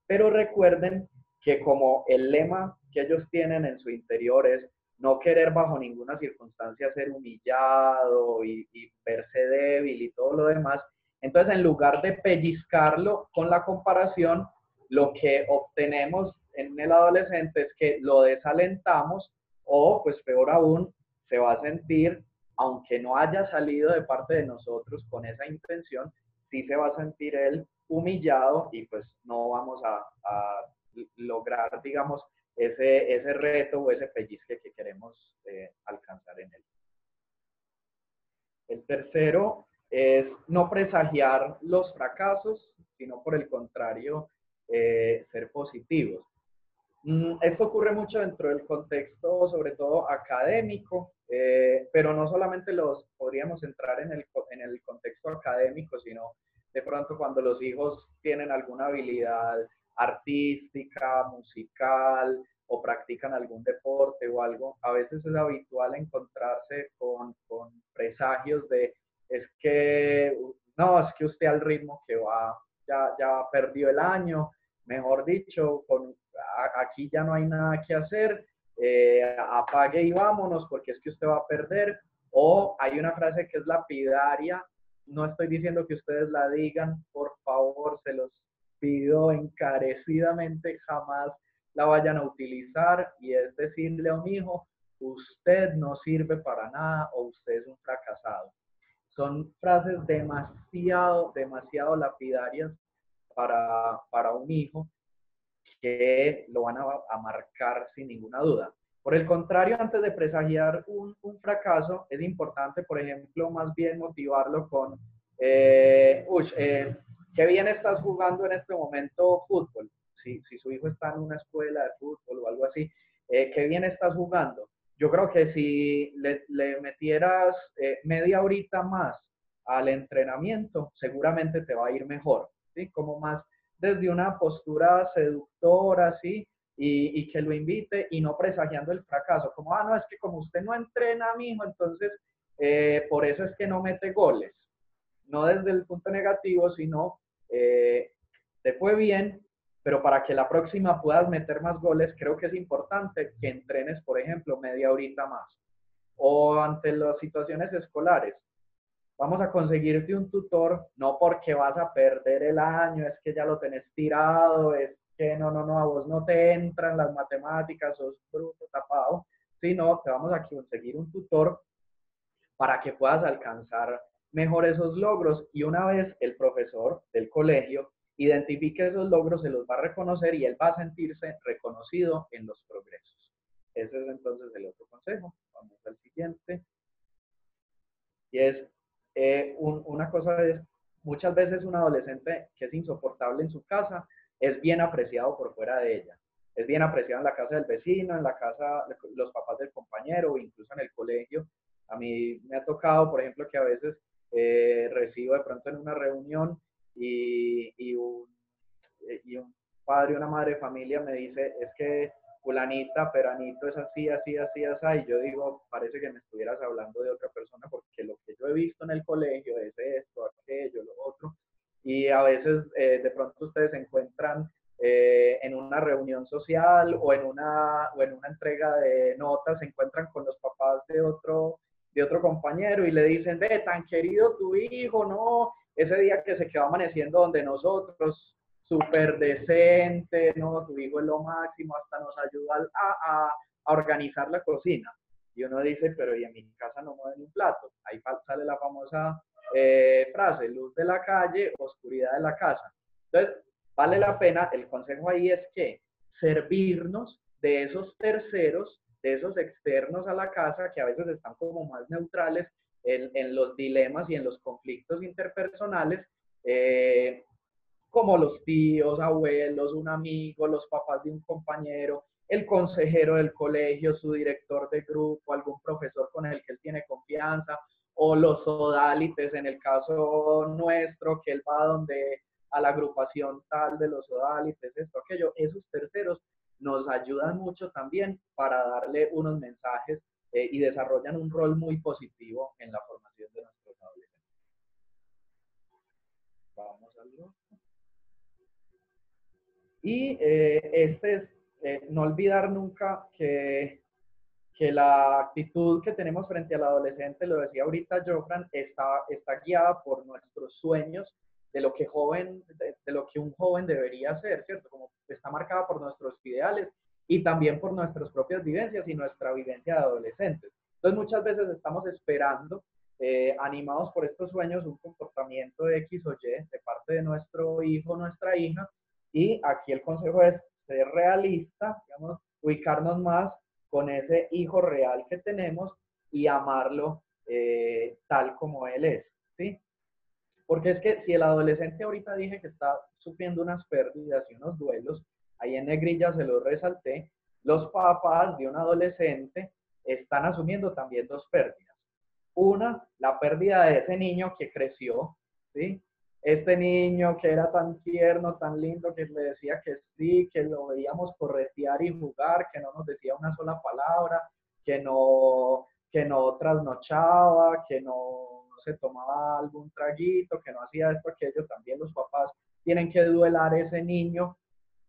pero recuerden que como el lema que ellos tienen en su interior es no querer bajo ninguna circunstancia ser humillado y verse débil y todo lo demás, entonces en lugar de pellizcarlo con la comparación, lo que obtenemos en el adolescente es que lo desalentamos o, pues peor aún, se va a sentir, aunque no haya salido de parte de nosotros con esa intención, sí se va a sentir él humillado y pues no vamos a lograr, digamos, ese reto o ese pellizque que queremos alcanzar en él. El tercero es no presagiar los fracasos, sino por el contrario, ser positivos. Esto ocurre mucho dentro del contexto, sobre todo académico, pero no solamente los podríamos entrar en el contexto académico, sino de pronto cuando los hijos tienen alguna habilidad artística, musical o practican algún deporte o algo, a veces es habitual encontrarse con presagios de, es que, no, es que usted al ritmo que va, ya perdió el año, mejor dicho, aquí ya no hay nada que hacer, apague y vámonos porque es que usted va a perder. O hay una frase que es lapidaria, no estoy diciendo que ustedes la digan, por favor, se los pido encarecidamente, jamás la vayan a utilizar, y es decirle a un hijo, usted no sirve para nada o usted es un fracasado. Son frases demasiado lapidarias para un hijo que lo van a marcar sin ninguna duda. Por el contrario, antes de presagiar un fracaso, es importante, por ejemplo, más bien motivarlo con, qué bien estás jugando en este momento fútbol. Si su hijo está en una escuela de fútbol o algo así, qué bien estás jugando. Yo creo que si le metieras media horita más al entrenamiento, seguramente te va a ir mejor, ¿sí? Como más desde una postura seductora, ¿sí? Y que lo invite y no presagiando el fracaso, como, no, es que como usted no entrena, mijo, entonces por eso es que no mete goles. No desde el punto negativo, sino te fue bien, pero para que la próxima puedas meter más goles, creo que es importante que entrenes, por ejemplo, media horita más. O ante las situaciones escolares, vamos a conseguirte un tutor, no porque vas a perder el año, es que ya lo tenés tirado, es que no, a vos no te entran las matemáticas, sos bruto, tapado, sino te vamos a conseguir un tutor para que puedas alcanzar mejor esos logros, y una vez el profesor del colegio identifique esos logros, se los va a reconocer y él va a sentirse reconocido en los progresos. Ese es entonces el otro consejo. Vamos al siguiente. Y es, una cosa es, muchas veces un adolescente que es insoportable en su casa es bien apreciado por fuera de ella. Es bien apreciado en la casa del vecino, en la casa de los papás del compañero o incluso en el colegio. A mí me ha tocado, por ejemplo, que a veces recibo de pronto en una reunión y un padre o una madre de familia me dice, es que fulanita, peranito es así, así, así, así, y yo digo, parece que me estuvieras hablando de otra persona, porque lo que yo he visto en el colegio es esto, aquello, lo otro, y a veces de pronto ustedes se encuentran en una reunión social o en una entrega de notas, se encuentran con los papás de otro compañero y le dicen, ve, tan querido tu hijo, no, ese día que se quedó amaneciendo donde nosotros, súper decente, ¿no? Tu hijo es lo máximo, hasta nos ayuda a organizar la cocina. Y uno dice, pero ¿y en mi casa no mueven un plato? Ahí sale la famosa frase, luz de la calle, oscuridad de la casa. Entonces, vale la pena, el consejo ahí es que servirnos de esos terceros, de esos externos a la casa, que a veces están como más neutrales en los dilemas y en los conflictos interpersonales, como los tíos, abuelos, un amigo, los papás de un compañero, el consejero del colegio, su director de grupo, algún profesor con el que él tiene confianza, o los odálites, en el caso nuestro, que él va a la agrupación tal de los odálites, esto, aquello. Esos terceros nos ayudan mucho también para darle unos mensajes y desarrollan un rol muy positivo en la formación de nuestros adolescentes. Vamos al otro. Y no olvidar nunca que la actitud que tenemos frente al adolescente, lo decía ahorita Jofran, está guiada por nuestros sueños de lo que un joven debería ser, ¿cierto? Como está marcada por nuestros ideales y también por nuestras propias vivencias y nuestra vivencia de adolescentes. Entonces muchas veces estamos esperando, animados por estos sueños, un comportamiento de X o Y de parte de nuestro hijo, nuestra hija, y aquí el consejo es ser realista, digamos, ubicarnos más con ese hijo real que tenemos y amarlo tal como él es, ¿sí? Porque es que si el adolescente, ahorita dije que está sufriendo unas pérdidas y unos duelos, ahí en negrilla se los resalté, los papás de un adolescente están asumiendo también dos pérdidas. Una, la pérdida de ese niño que creció, ¿sí? este niño que era tan tierno, tan lindo, que le decía que sí, que lo veíamos corretear y jugar, que no nos decía una sola palabra, que no trasnochaba, que no se tomaba algún traguito, que no hacía esto, aquello, también los papás tienen que duelar ese niño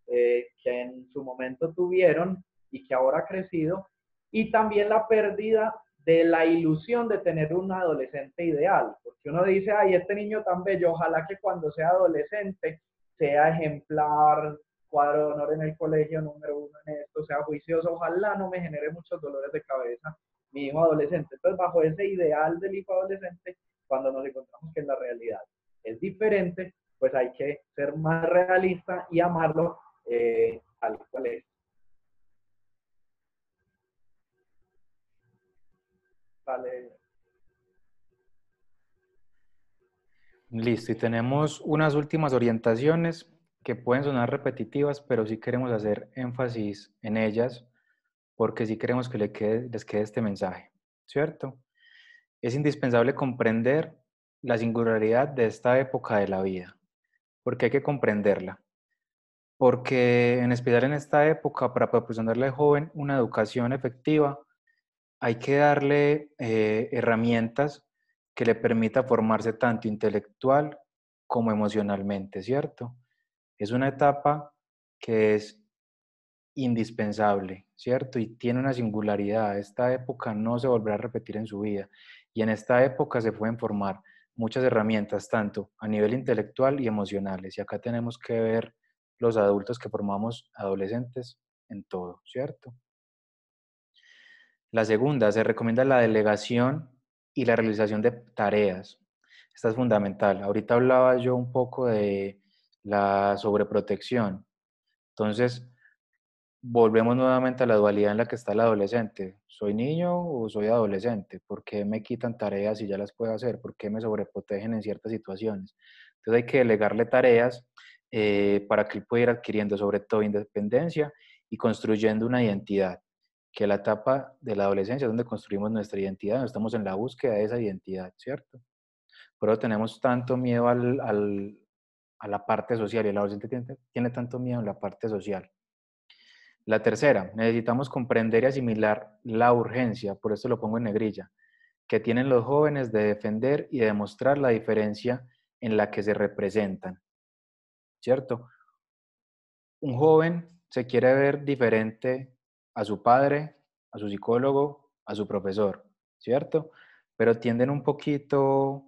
que en su momento tuvieron y que ahora ha crecido, y también la pérdida de la ilusión de tener un adolescente ideal, porque uno dice, ay, este niño tan bello, ojalá que cuando sea adolescente sea ejemplar, cuadro de honor en el colegio, número uno en esto, sea juicioso, ojalá no me genere muchos dolores de cabeza mi hijo adolescente. Entonces, bajo ese ideal del hijo adolescente, cuando nos encontramos que en la realidad es diferente, pues hay que ser más realista y amarlo tal cual es. Vale. Listo, y tenemos unas últimas orientaciones que pueden sonar repetitivas, pero sí queremos hacer énfasis en ellas porque sí queremos que les quede este mensaje, ¿cierto? Es indispensable comprender la singularidad de esta época de la vida, porque hay que comprenderla, porque en especial en esta época, para proporcionarle al joven una educación efectiva, hay que darle herramientas que le permita formarse tanto intelectual como emocionalmente, ¿cierto? Es una etapa que es indispensable, ¿cierto? Y tiene una singularidad. Esta época no se volverá a repetir en su vida. Y en esta época se pueden formar muchas herramientas, tanto a nivel intelectual y emocionales. Y acá tenemos que ver los adultos que formamos adolescentes en todo, ¿cierto? La segunda, se recomienda la delegación y la realización de tareas. Esta es fundamental. Ahorita hablaba yo un poco de la sobreprotección. Entonces, volvemos nuevamente a la dualidad en la que está el adolescente. ¿Soy niño o soy adolescente? ¿Por qué me quitan tareas y ya las puedo hacer? ¿Por qué me sobreprotegen en ciertas situaciones? Entonces hay que delegarle tareas para que él pueda ir adquiriendo sobre todo independencia y construyendo una identidad, que la etapa de la adolescencia es donde construimos nuestra identidad, estamos en la búsqueda de esa identidad, ¿cierto? Pero tenemos tanto miedo a la parte social y el adolescente tiene tanto miedo en la parte social. La tercera, necesitamos comprender y asimilar la urgencia, por eso lo pongo en negrilla, que tienen los jóvenes de defender y demostrar la diferencia en la que se representan, ¿cierto? Un joven se quiere ver diferente a su padre, a su psicólogo, a su profesor, ¿cierto? Pero tienden un poquito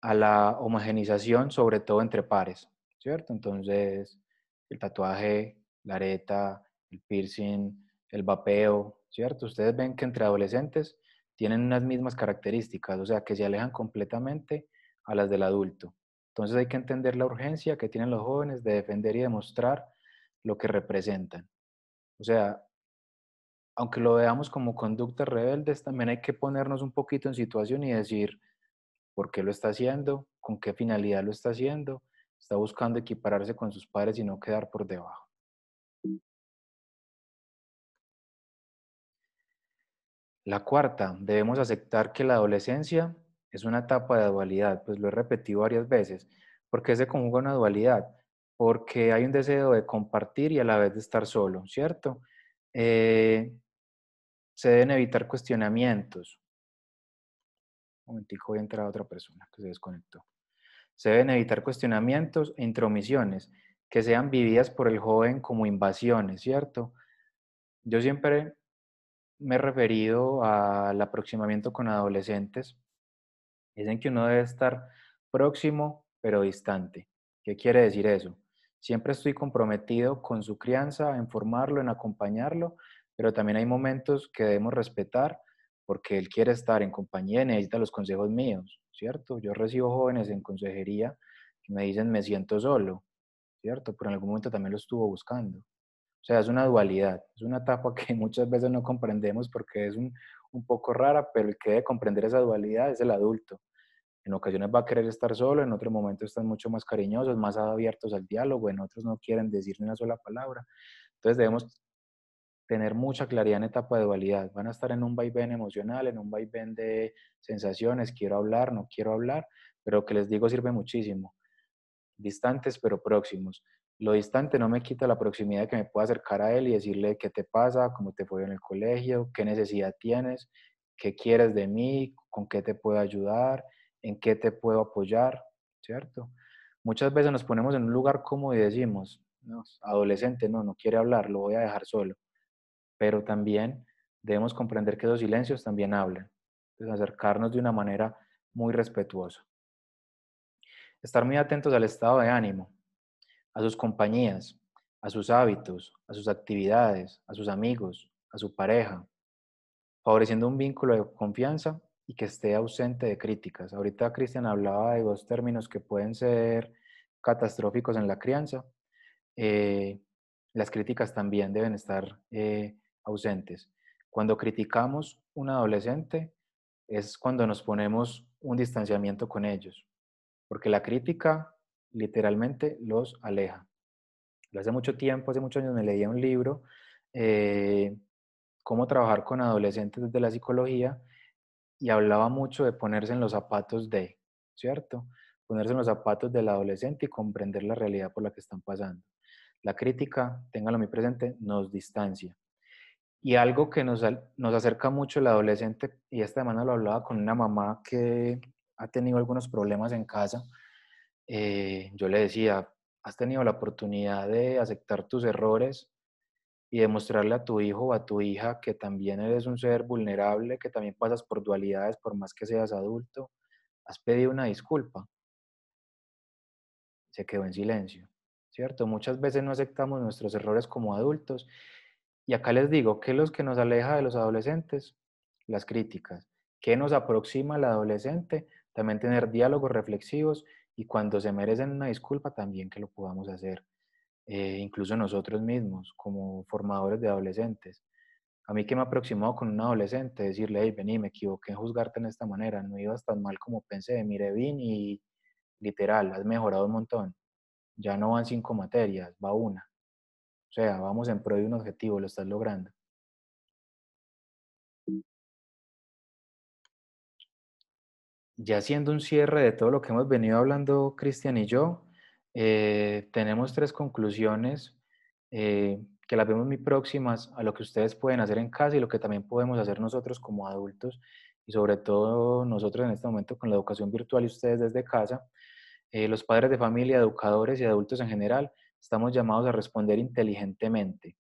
a la homogenización, sobre todo entre pares, ¿cierto? Entonces, el tatuaje, la areta, el piercing, el vapeo, ¿cierto? Ustedes ven que entre adolescentes tienen unas mismas características, o sea, que se alejan completamente a las del adulto. Entonces hay que entender la urgencia que tienen los jóvenes de defender y demostrar lo que representan. O sea, aunque lo veamos como conductas rebeldes, también hay que ponernos un poquito en situación y decir por qué lo está haciendo, con qué finalidad lo está haciendo, está buscando equipararse con sus padres y no quedar por debajo. La cuarta, debemos aceptar que la adolescencia es una etapa de dualidad, pues lo he repetido varias veces. ¿Por qué se conjuga una dualidad? Porque hay un deseo de compartir y a la vez de estar solo, ¿cierto? Eh, Se deben evitar cuestionamientos. Un momentico, voy a entrar a otra persona que se desconectó. Se deben evitar cuestionamientos e intromisiones que sean vividas por el joven como invasiones, ¿cierto? Yo siempre me he referido al aproximamiento con adolescentes. Dicen que uno debe estar próximo pero distante. ¿Qué quiere decir eso? Siempre estoy comprometido con su crianza, en formarlo, en acompañarlo, pero también hay momentos que debemos respetar porque él quiere estar en compañía y necesita los consejos míos, ¿cierto? Yo recibo jóvenes en consejería que me dicen me siento solo, ¿cierto? Pero en algún momento también lo estuvo buscando. O sea, es una dualidad, es una etapa que muchas veces no comprendemos porque es un poco rara, pero el que debe comprender esa dualidad es el adulto. En ocasiones va a querer estar solo, en otros momentos están mucho más cariñosos, más abiertos al diálogo, en otros no quieren decir ni una sola palabra. Entonces debemos tener mucha claridad en etapa de dualidad. Van a estar en un vaivén emocional, en un vaivén de sensaciones, quiero hablar, no quiero hablar, pero lo que les digo sirve muchísimo. distantes pero próximos. Lo distante no me quita la proximidad de que me pueda acercar a él y decirle qué te pasa, cómo te fue en el colegio, qué necesidad tienes, qué quieres de mí, con qué te puedo ayudar, en qué te puedo apoyar, ¿cierto? Muchas veces nos ponemos en un lugar cómodo y decimos, no, adolescente, no quiere hablar, lo voy a dejar solo. Pero también debemos comprender que esos silencios también hablan. Entonces, acercarnos de una manera muy respetuosa. Estar muy atentos al estado de ánimo, a sus compañías, a sus hábitos, a sus actividades, a sus amigos, a su pareja, favoreciendo un vínculo de confianza y que esté ausente de críticas. Ahorita Cristian hablaba de dos términos que pueden ser catastróficos en la crianza. Eh, las críticas también deben estar ausentes. Cuando criticamos un adolescente es cuando nos ponemos un distanciamiento con ellos, porque la crítica literalmente los aleja. Hace mucho tiempo, hace muchos años me leía un libro, eh, Cómo trabajar con adolescentes desde la psicología, y hablaba mucho de ponerse en los zapatos de, ¿cierto? Ponerse en los zapatos del adolescente y comprender la realidad por la que están pasando. La crítica, téngalo muy presente, nos distancia. Y algo que nos acerca mucho el adolescente, y esta semana lo hablaba con una mamá que ha tenido algunos problemas en casa, yo le decía, has tenido la oportunidad de aceptar tus errores y demostrarle a tu hijo o a tu hija que también eres un ser vulnerable, que también pasas por dualidades por más que seas adulto. Has pedido una disculpa. Se quedó en silencio, ¿cierto? Muchas veces no aceptamos nuestros errores como adultos. Y acá les digo, ¿qué es lo que nos aleja de los adolescentes? Las críticas. ¿Qué nos aproxima al adolescente? También tener diálogos reflexivos y cuando se merecen una disculpa también que lo podamos hacer. Incluso nosotros mismos, como formadores de adolescentes. A mí que me ha aproximado con un adolescente, decirle, hey, vení, me equivoqué en juzgarte en esta manera, no ibas tan mal como pensé, mire bien y literal, has mejorado un montón. Ya no van 5 materias, va una. O sea, vamos en pro de un objetivo, lo estás logrando. Ya haciendo un cierre de todo lo que hemos venido hablando Cristian y yo, tenemos 3 conclusiones que las vemos muy próximas a lo que ustedes pueden hacer en casa y lo que también podemos hacer nosotros como adultos y sobre todo nosotros en este momento con la educación virtual y ustedes desde casa. Los padres de familia, educadores y adultos en general, estamos llamados a responder inteligentemente,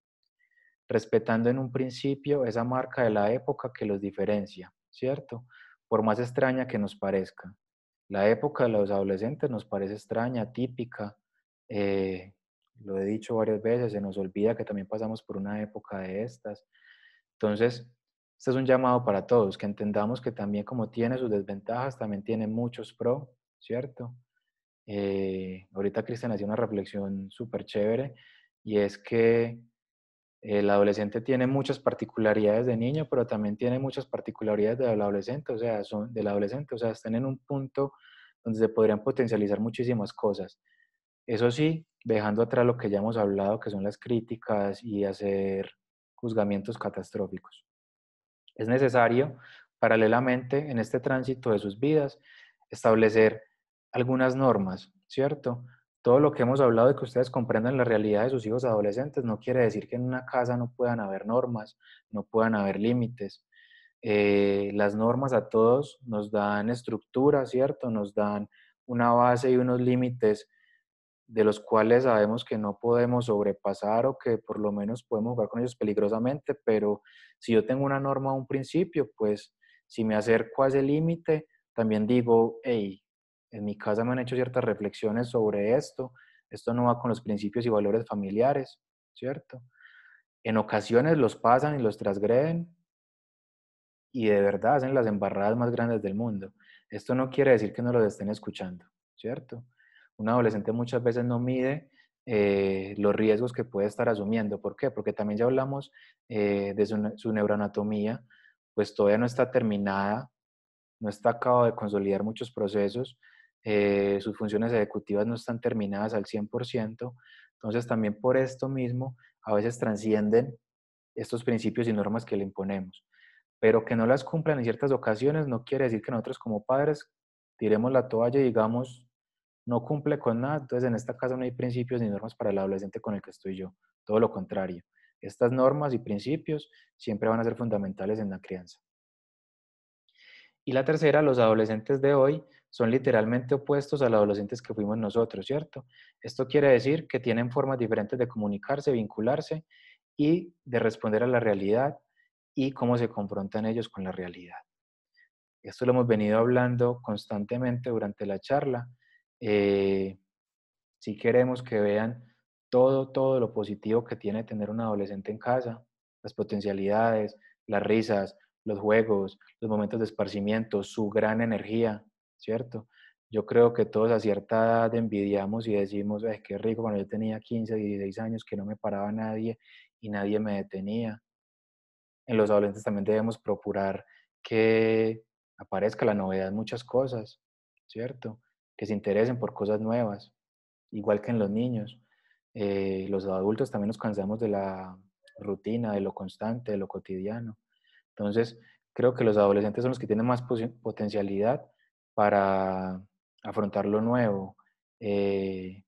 respetando en un principio esa marca de la época que los diferencia, ¿cierto? Por más extraña que nos parezca. La época de los adolescentes nos parece extraña, típica. eh, lo he dicho varias veces, se nos olvida que también pasamos por una época de estas. Entonces, este es un llamado para todos, que entendamos que también como tiene sus desventajas, también tiene muchos pro, ¿cierto? Ahorita Cristian hacía una reflexión súper chévere y es que el adolescente tiene muchas particularidades de niño, pero también tiene muchas particularidades del adolescente, o sea, están en un punto donde se podrían potencializar muchísimas cosas. Eso sí, dejando atrás lo que ya hemos hablado, que son las críticas y hacer juzgamientos catastróficos. Es necesario, paralelamente, en este tránsito de sus vidas, establecer algunas normas, ¿cierto? Todo lo que hemos hablado de que ustedes comprendan la realidad de sus hijos adolescentes no quiere decir que en una casa no puedan haber normas, no puedan haber límites. Las normas a todos nos dan estructura, ¿cierto? Nos dan una base y unos límites de los cuales sabemos que no podemos sobrepasar o que por lo menos podemos jugar con ellos peligrosamente, pero si yo tengo una norma a un principio, pues si me acerco a ese límite, también digo, hey, en mi casa me han hecho ciertas reflexiones sobre esto no va con los principios y valores familiares, ¿cierto? En ocasiones los pasan y los transgreden y de verdad hacen las embarradas más grandes del mundo. Esto no quiere decir que no los estén escuchando, ¿cierto? Un adolescente muchas veces no mide los riesgos que puede estar asumiendo. ¿Por qué? Porque también ya hablamos de su neuroanatomía, pues todavía no está terminada, no está acabado de consolidar muchos procesos, sus funciones ejecutivas no están terminadas al 100%, entonces también por esto mismo a veces transcienden estos principios y normas que le imponemos. Pero que no las cumplan en ciertas ocasiones no quiere decir que nosotros como padres tiremos la toalla y digamos, no cumple con nada, entonces en esta casa no hay principios ni normas para el adolescente con el que estoy yo, todo lo contrario. Estas normas y principios siempre van a ser fundamentales en la crianza. Y la tercera, los adolescentes de hoy son literalmente opuestos a los adolescentes que fuimos nosotros, ¿cierto? Esto quiere decir que tienen formas diferentes de comunicarse, vincularse y de responder a la realidad y cómo se confrontan ellos con la realidad. Esto lo hemos venido hablando constantemente durante la charla. Si queremos que vean todo lo positivo que tiene tener un adolescente en casa, las potencialidades, las risas, los juegos, los momentos de esparcimiento, su gran energía, ¿cierto? Yo creo que todos a cierta edad envidiamos y decimos, qué rico cuando yo tenía 15, 16 años que no me paraba nadie y nadie me detenía. En los adolescentes también debemos procurar que aparezca la novedad en muchas cosas, ¿cierto? Que se interesen por cosas nuevas, igual que en los niños. Los adultos también nos cansamos de la rutina, de lo constante, de lo cotidiano. Entonces, creo que los adolescentes son los que tienen más potencialidad para afrontar lo nuevo,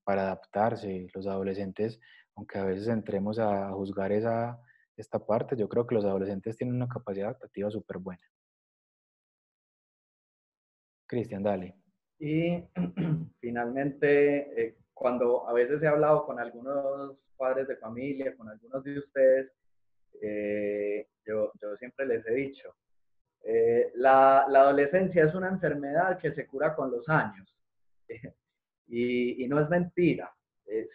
para adaptarse. Los adolescentes, aunque a veces entremos a juzgar esta parte, yo creo que los adolescentes tienen una capacidad adaptativa súper buena. Cristian, dale. Y finalmente, cuando a veces he hablado con algunos padres de familia, con algunos de ustedes, yo siempre les he dicho, la adolescencia es una enfermedad que se cura con los años. Y no es mentira,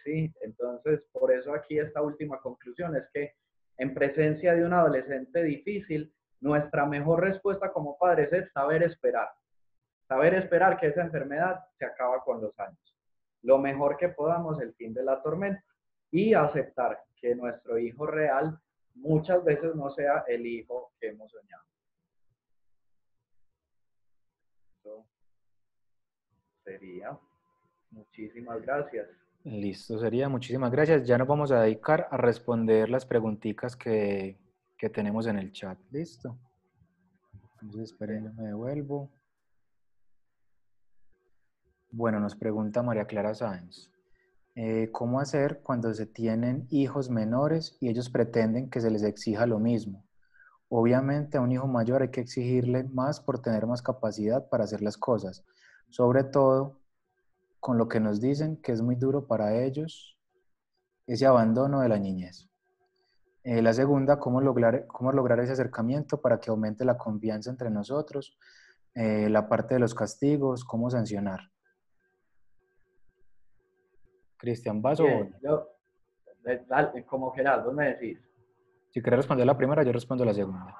¿sí? Entonces, por eso aquí esta última conclusión es que en presencia de un adolescente difícil, nuestra mejor respuesta como padres es saber esperar que esa enfermedad se acaba con los años. Lo mejor que podamos el fin de la tormenta y aceptar que nuestro hijo real muchas veces no sea el hijo que hemos soñado. Eso sería. Muchísimas gracias. Listo, sería. Muchísimas gracias. Ya nos vamos a dedicar a responder las preguntitas que tenemos en el chat. Listo. Entonces, esperen, yo me devuelvo. Bueno, nos pregunta María Clara Sáenz. ¿Cómo hacer cuando se tienen hijos menores y ellos pretenden que se les exija lo mismo? Obviamente a un hijo mayor hay que exigirle más por tener más capacidad para hacer las cosas, sobre todo con lo que nos dicen que es muy duro para ellos ese abandono de la niñez. La segunda, cómo lograr ese acercamiento para que aumente la confianza entre nosotros. La parte de los castigos, cómo sancionar. Cristian, ¿vas o voy? Bien, como quieras, vos me decís. Si quieres responder la primera, yo respondo la segunda.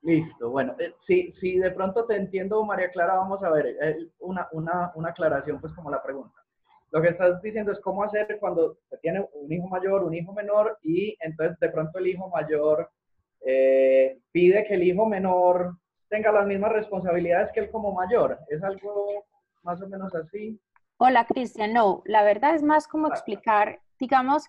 Listo, bueno, si de pronto te entiendo, María Clara, vamos a ver, una aclaración, pues como la pregunta. Lo que estás diciendo es cómo hacer cuando se tiene un hijo mayor, un hijo menor, y entonces de pronto el hijo mayor pide que el hijo menor tenga las mismas responsabilidades que él como mayor. ¿Es algo más o menos así? Hola, Cristian. No, la verdad es más como explicar, digamos,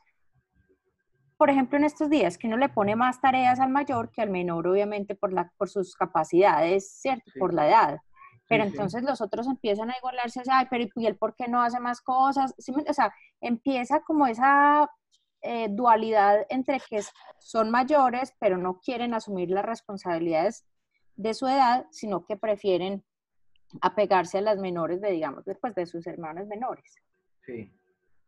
por ejemplo, en estos días que uno le pone más tareas al mayor que al menor, obviamente por sus capacidades, ¿cierto? Sí. Por la edad. Pero Sí, entonces los otros empiezan a igualarse, ay, pero ¿y él por qué no hace más cosas? ¿Sí? O sea, empieza como esa dualidad entre que son mayores, pero no quieren asumir las responsabilidades de su edad, sino que prefieren apegarse a las menores de, digamos, después de sus hermanos menores. Sí,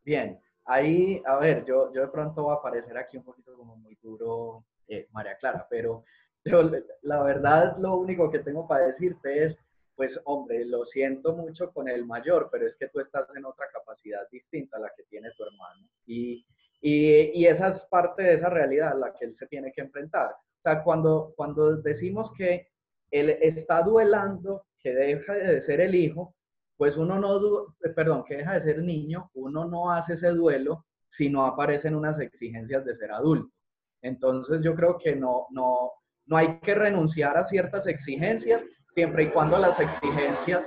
bien. Ahí, a ver, yo de pronto voy a parecer aquí un poquito como muy duro, María Clara, pero yo, la verdad lo único que tengo para decirte es, pues hombre, lo siento mucho con el mayor, pero es que tú estás en otra capacidad distinta a la que tiene tu hermano. Y esa es parte de esa realidad a la que él se tiene que enfrentar. O sea, cuando decimos que él está duelando, que deja de ser el hijo, pues uno no, perdón, que deja de ser niño, uno no hace ese duelo si no aparecen unas exigencias de ser adulto. Entonces yo creo que no hay que renunciar a ciertas exigencias, siempre y cuando las exigencias,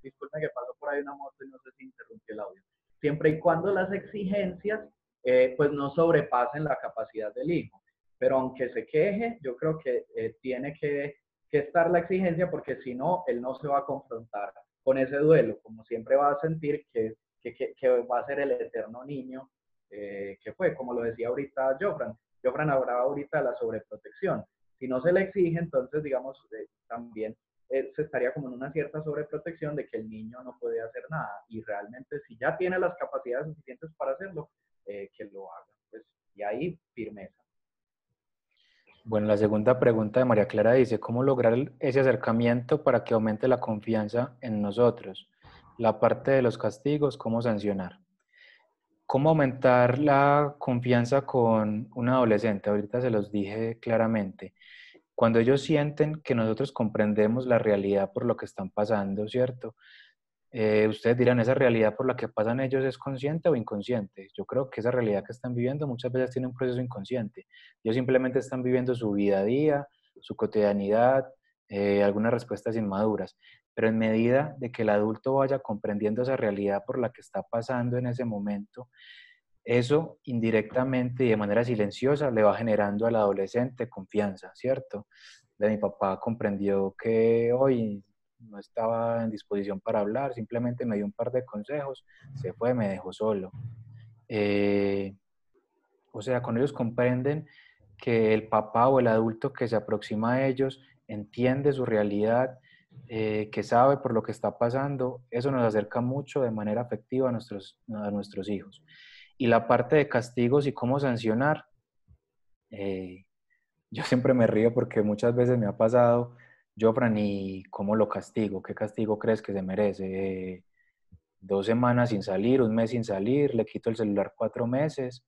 disculpen que pasó por ahí una moto y no sé si interrumpió el audio, siempre y cuando las exigencias pues no sobrepasen la capacidad del hijo. Pero aunque se queje, yo creo que tiene que estar la exigencia porque si no, él no se va a confrontar con ese duelo, como siempre va a sentir que va a ser el eterno niño que fue, como lo decía ahorita Jofran. Jofran hablaba ahorita de la sobreprotección. Si no se le exige, entonces, digamos, también se estaría como en una cierta sobreprotección de que el niño no puede hacer nada. Y realmente, si ya tiene las capacidades suficientes para hacerlo, que lo haga. Pues, y ahí, firmeza. Bueno, la segunda pregunta de María Clara dice, ¿cómo lograr ese acercamiento para que aumente la confianza en nosotros? La parte de los castigos, ¿cómo sancionar? ¿Cómo aumentar la confianza con un adolescente? Ahorita se los dije claramente. Cuando ellos sienten que nosotros comprendemos la realidad por lo que están pasando, ¿cierto? Ustedes dirán, ¿esa realidad por la que pasan ellos es consciente o inconsciente? Yo creo que esa realidad que están viviendo muchas veces tiene un proceso inconsciente. Ellos simplemente están viviendo su vida a día, su cotidianidad, algunas respuestas inmaduras. Pero en medida de que el adulto vaya comprendiendo esa realidad por la que está pasando en ese momento, eso indirectamente y de manera silenciosa le va generando al adolescente confianza, ¿cierto? De mi papá comprendió que hoy no estaba en disposición para hablar, simplemente me dio un par de consejos, se fue, me dejó solo. O sea, con ellos comprenden que el papá o el adulto que se aproxima a ellos entiende su realidad, que sabe por lo que está pasando, eso nos acerca mucho de manera afectiva a nuestros hijos. Y la parte de castigos y cómo sancionar, yo siempre me río porque muchas veces me ha pasado, Jofran, ¿y cómo lo castigo? ¿Qué castigo crees que se merece? 2 semanas sin salir, un mes sin salir, le quito el celular 4 meses.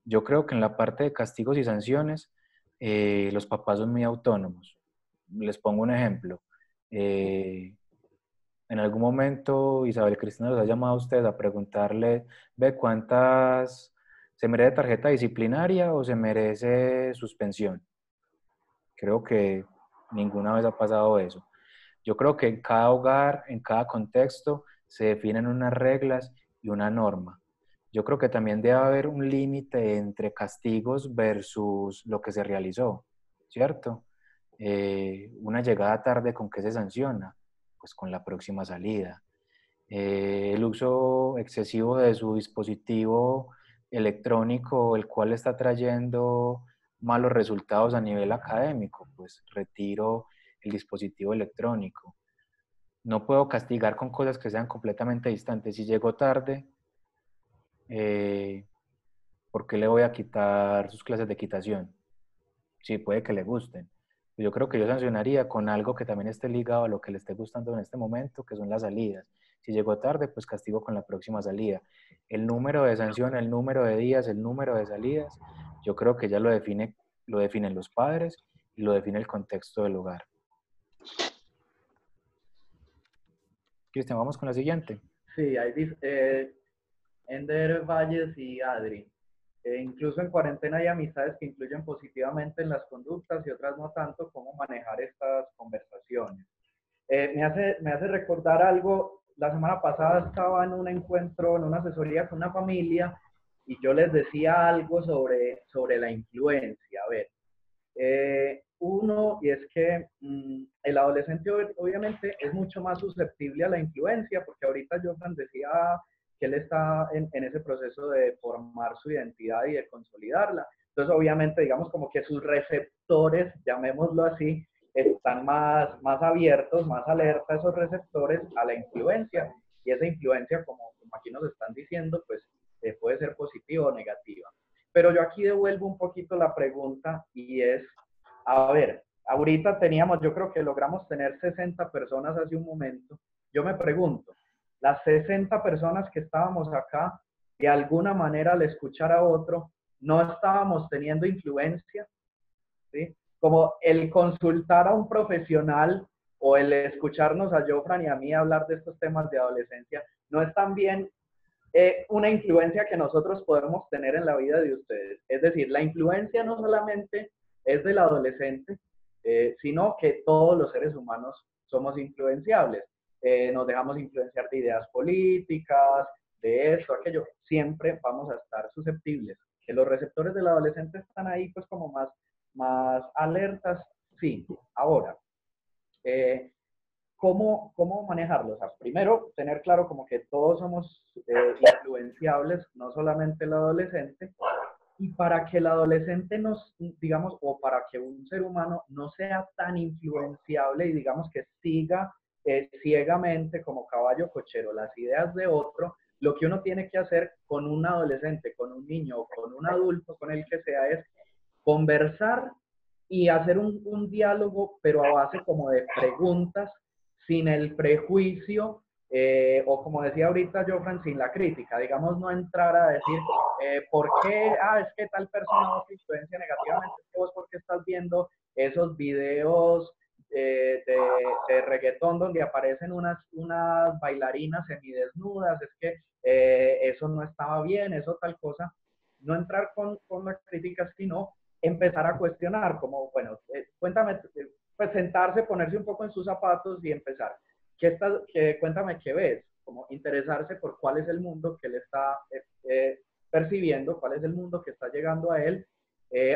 Yo creo que en la parte de castigos y sanciones, los papás son muy autónomos. Les pongo un ejemplo. En algún momento Isabel Cristina los ha llamado a ustedes a preguntarle, ve, ¿cuántas se merece tarjeta disciplinaria o se merece suspensión? Creo que ninguna vez ha pasado eso. Yo creo que en cada hogar, en cada contexto, se definen unas reglas y una norma. Yo creo que también debe haber un límite entre castigos versus lo que se realizó, ¿cierto? Una llegada tarde, ¿con qué se sanciona? Pues con la próxima salida. El uso excesivo de su dispositivo electrónico, el cual está trayendo malos resultados a nivel académico, pues retiro el dispositivo electrónico. No puedo castigar con cosas que sean completamente distantes. Si llego tarde, ¿por qué le voy a quitar sus clases de equitación? Sí, puede que le gusten. Yo creo que yo sancionaría con algo que también esté ligado a lo que le esté gustando en este momento, que son las salidas. Si llegó tarde, pues castigo con la próxima salida. El número de sanción, el número de días, el número de salidas, yo creo que ya lo definen los padres y lo define el contexto del hogar. Cristian, vamos con la siguiente. Sí, hay Ender Valles y Adri. Incluso en cuarentena hay amistades que influyen positivamente en las conductas y otras no tanto. ¿Cómo manejar estas conversaciones? Me hace recordar algo. La semana pasada estaba en un encuentro, en una asesoría con una familia y yo les decía algo sobre la influencia. A ver, uno, y es que el adolescente obviamente es mucho más susceptible a la influencia, porque ahorita Jordan decía que él está en ese proceso de formar su identidad y de consolidarla. Entonces, obviamente, digamos como que sus receptores, llamémoslo así, están más abiertos, más alerta esos receptores a la influencia. Y esa influencia, como aquí nos están diciendo, pues puede ser positiva o negativa. Pero yo aquí devuelvo un poquito la pregunta y es, a ver, ahorita teníamos, yo creo que logramos tener 60 personas hace un momento. Yo me pregunto, las 60 personas que estábamos acá, de alguna manera al escuchar a otro, no estábamos teniendo influencia, ¿sí? Como el consultar a un profesional o el escucharnos a Jofran y a mí hablar de estos temas de adolescencia, no es también una influencia que nosotros podemos tener en la vida de ustedes. Es decir, la influencia no solamente es del adolescente, sino que todos los seres humanos somos influenciables. Nos dejamos influenciar de ideas políticas, de esto, aquello. Siempre vamos a estar susceptibles. Que los receptores del adolescente están ahí pues como más alertas, sí. Ahora, ¿cómo manejarlo? O sea, primero, tener claro como que todos somos influenciables, no solamente el adolescente, y para que el adolescente nos, digamos, o para que un ser humano no sea tan influenciable y digamos que siga ciegamente como caballo cochero las ideas de otro, lo que uno tiene que hacer con un adolescente, con un niño o con un adulto, con el que sea, es conversar y hacer un diálogo, pero a base como de preguntas, sin el prejuicio, o como decía ahorita Joffran, sin la crítica, digamos, no entrar a decir, ¿por qué? Ah, es que tal persona vos te influencia negativamente, es que vos porque estás viendo esos videos de reggaetón donde aparecen unas bailarinas semidesnudas, es que eso no estaba bien, eso tal cosa. No entrar con las críticas, sino empezar a cuestionar, como, bueno, cuéntame, pues sentarse, ponerse un poco en sus zapatos y empezar. Cuéntame qué ves, como interesarse por cuál es el mundo que él está percibiendo, cuál es el mundo que está llegando a él.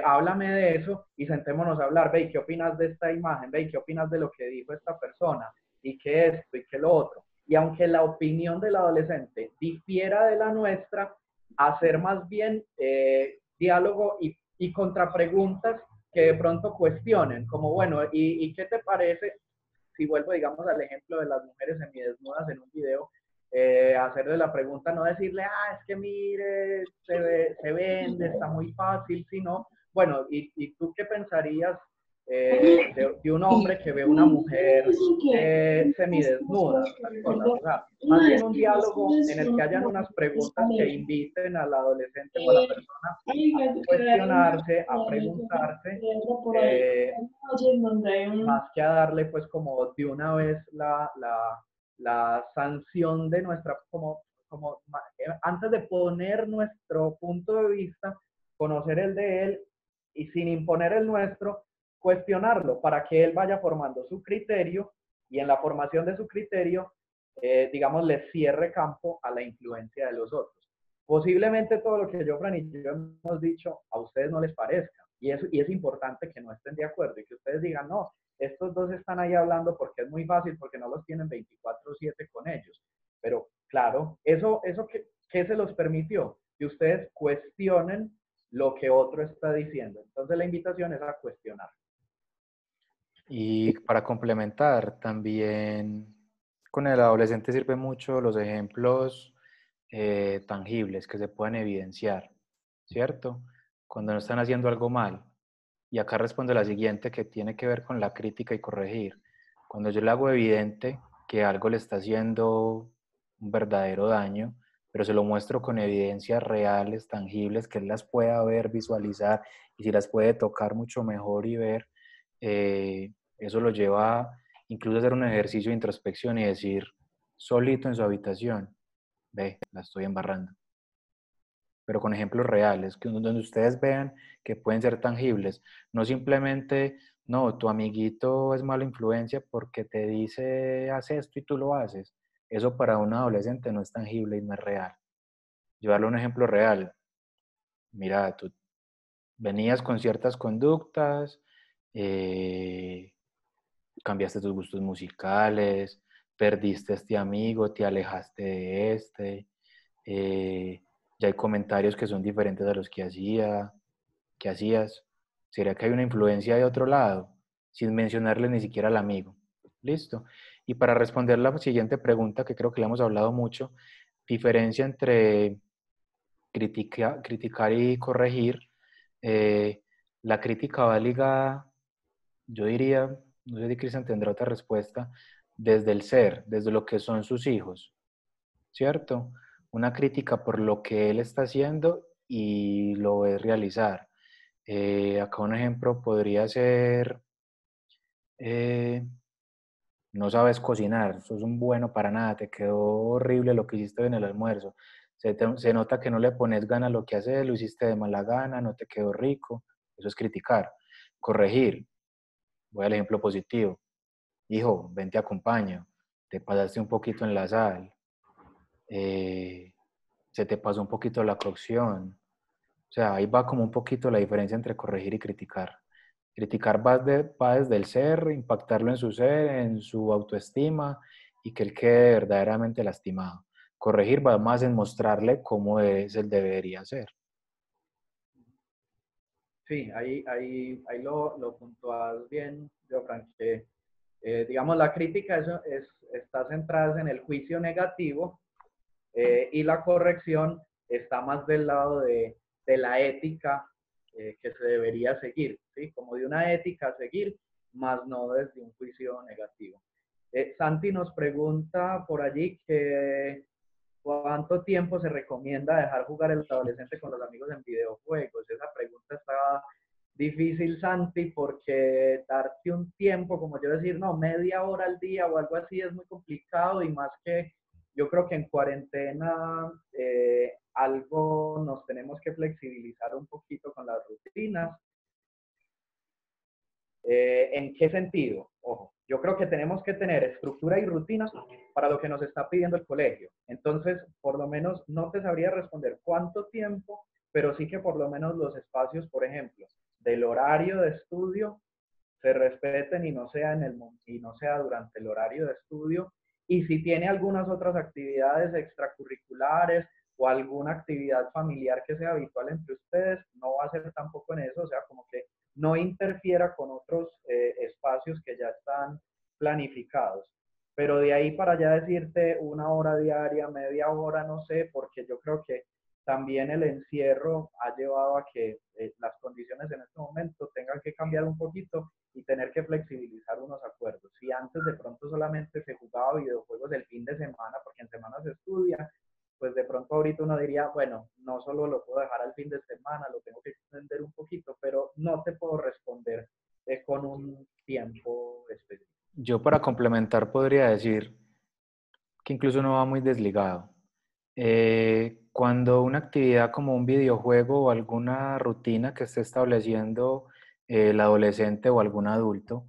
Háblame de eso y sentémonos a hablar. Ve, ¿qué opinas de esta imagen? Ve, ¿qué opinas de lo que dijo esta persona? ¿Y qué esto? ¿Y qué lo otro? Y aunque la opinión del adolescente difiera de la nuestra, hacer más bien diálogo y contrapreguntas que de pronto cuestionen, como bueno, ¿y qué te parece? Si vuelvo, digamos, al ejemplo de las mujeres semidesnudas en un video, hacerle la pregunta, no decirle, ah, es que mire, se vende, está muy fácil, sino, bueno, ¿y tú qué pensarías de un hombre que ve una mujer semidesnuda? Tal cosa. O sea, más bien un diálogo en el que hayan unas preguntas que inviten al adolescente o a la persona a cuestionarse, a preguntarse, más que a darle pues como de una vez la sanción de nuestra, como antes de poner nuestro punto de vista, conocer el de él y sin imponer el nuestro, cuestionarlo para que él vaya formando su criterio y en la formación de su criterio, digamos, le cierre campo a la influencia de los otros. Posiblemente todo lo que Joffran y yo hemos dicho a ustedes no les parezca y es importante que no estén de acuerdo y que ustedes digan, no, estos dos están ahí hablando porque es muy fácil, porque no los tienen 24/7 con ellos. Pero claro, eso ¿qué se los permitió? Que ustedes cuestionen lo que otro está diciendo. Entonces la invitación es a cuestionar. Y para complementar, también con el adolescente sirven mucho los ejemplos tangibles que se pueden evidenciar, ¿cierto? Cuando no están haciendo algo mal. Y acá responde la siguiente que tiene que ver con la crítica y corregir. Cuando yo le hago evidente que algo le está haciendo un verdadero daño, pero se lo muestro con evidencias reales, tangibles, que él las pueda ver, visualizar y si las puede tocar mucho mejor y ver, eso lo lleva incluso a hacer un ejercicio de introspección y decir, solito en su habitación, ve, la estoy embarrando. Pero con ejemplos reales, donde ustedes vean que pueden ser tangibles, no simplemente, no, tu amiguito es mala influencia porque te dice, haz esto y tú lo haces. Eso para un adolescente no es tangible y no es real. Llevarle un ejemplo real. Mira, tú venías con ciertas conductas, eh, cambiaste tus gustos musicales, perdiste a este amigo, te alejaste de este, ya hay comentarios que son diferentes a los que hacías. ¿Sería que hay una influencia de otro lado? Sin mencionarle ni siquiera al amigo. Listo. Y para responder la siguiente pregunta, que creo que le hemos hablado mucho, diferencia entre criticar y corregir. La crítica va ligada, yo diría, no sé si Cristian tendrá otra respuesta, desde el ser, desde lo que son sus hijos, ¿cierto? Una crítica por lo que él está haciendo y lo es realizar. Acá un ejemplo podría ser, eh, no sabes cocinar, sos un bueno para nada, te quedó horrible lo que hiciste en el almuerzo. Se nota que no le pones gana a lo que haces, lo hiciste de mala gana, no te quedó rico. Eso es criticar. Corregir. Voy al ejemplo positivo. Hijo, ven te acompaño. Te pasaste un poquito en la sal. Se te pasó un poquito la cocción. O sea, ahí va como un poquito la diferencia entre corregir y criticar. Criticar va desde el ser, impactarlo en su ser, en su autoestima y que él quede verdaderamente lastimado. Corregir va más en mostrarle cómo es, él debería ser. Sí, ahí lo puntuas bien, Jofran, que digamos la crítica está centrada en el juicio negativo y la corrección está más del lado de la ética que se debería seguir, ¿sí? Como de una ética a seguir, más no desde un juicio negativo. Santi nos pregunta por allí que ¿cuánto tiempo se recomienda dejar jugar el adolescente con los amigos en videojuegos? Esa pregunta está difícil, Santi, porque darte un tiempo, como yo decir, no, media hora al día o algo así es muy complicado y más que yo creo que en cuarentena algo nos tenemos que flexibilizar un poquito con las rutinas. ¿En qué sentido? Ojo, yo creo que tenemos que tener estructura y rutina para lo que nos está pidiendo el colegio. Entonces, por lo menos no te sabría responder cuánto tiempo, pero sí que por lo menos los espacios, por ejemplo, del horario de estudio se respeten y no sea durante el horario de estudio. Y si tiene algunas otras actividades extracurriculares o alguna actividad familiar que sea habitual entre ustedes, no va a ser tampoco en eso, o sea, como que no interfiera con otros espacios que ya están planificados. Pero de ahí para ya decirte una hora diaria, media hora, no sé, porque yo creo que también el encierro ha llevado a que las condiciones en este momento tengan que cambiar un poquito y tener que flexibilizar unos acuerdos. Si antes de pronto solamente se jugaba videojuegos el fin de semana, porque en semana se estudia, pues de pronto ahorita uno diría, bueno, no solo lo puedo dejar al fin de semana, lo tengo que extender un poquito, pero no te puedo responder con un tiempo específico. Yo para complementar podría decir que incluso no va muy desligado. Cuando una actividad como un videojuego o alguna rutina que esté estableciendo el adolescente o algún adulto,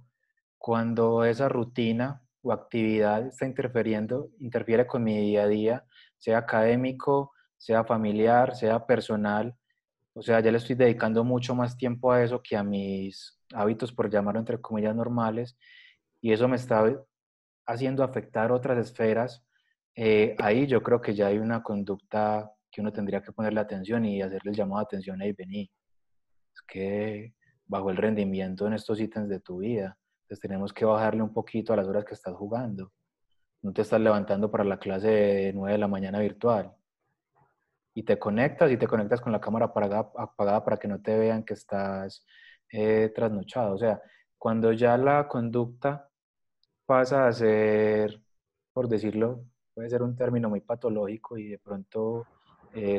cuando esa rutina o actividad está interfiere con mi día a día, sea académico, sea familiar, sea personal, o sea, ya le estoy dedicando mucho más tiempo a eso que a mis hábitos, por llamarlo entre comillas, normales, y eso me está haciendo afectar otras esferas. Ahí yo creo que ya hay una conducta que uno tendría que ponerle atención y hacerle el llamado de atención, y vení, es que bajo el rendimiento en estos ítems de tu vida, entonces tenemos que bajarle un poquito a las horas que estás jugando. No te estás levantando para la clase de 9 de la mañana virtual y te conectas con la cámara apagada para que no te vean que estás trasnochado. O sea, cuando ya la conducta pasa a ser, por decirlo, puede ser un término muy patológico y de pronto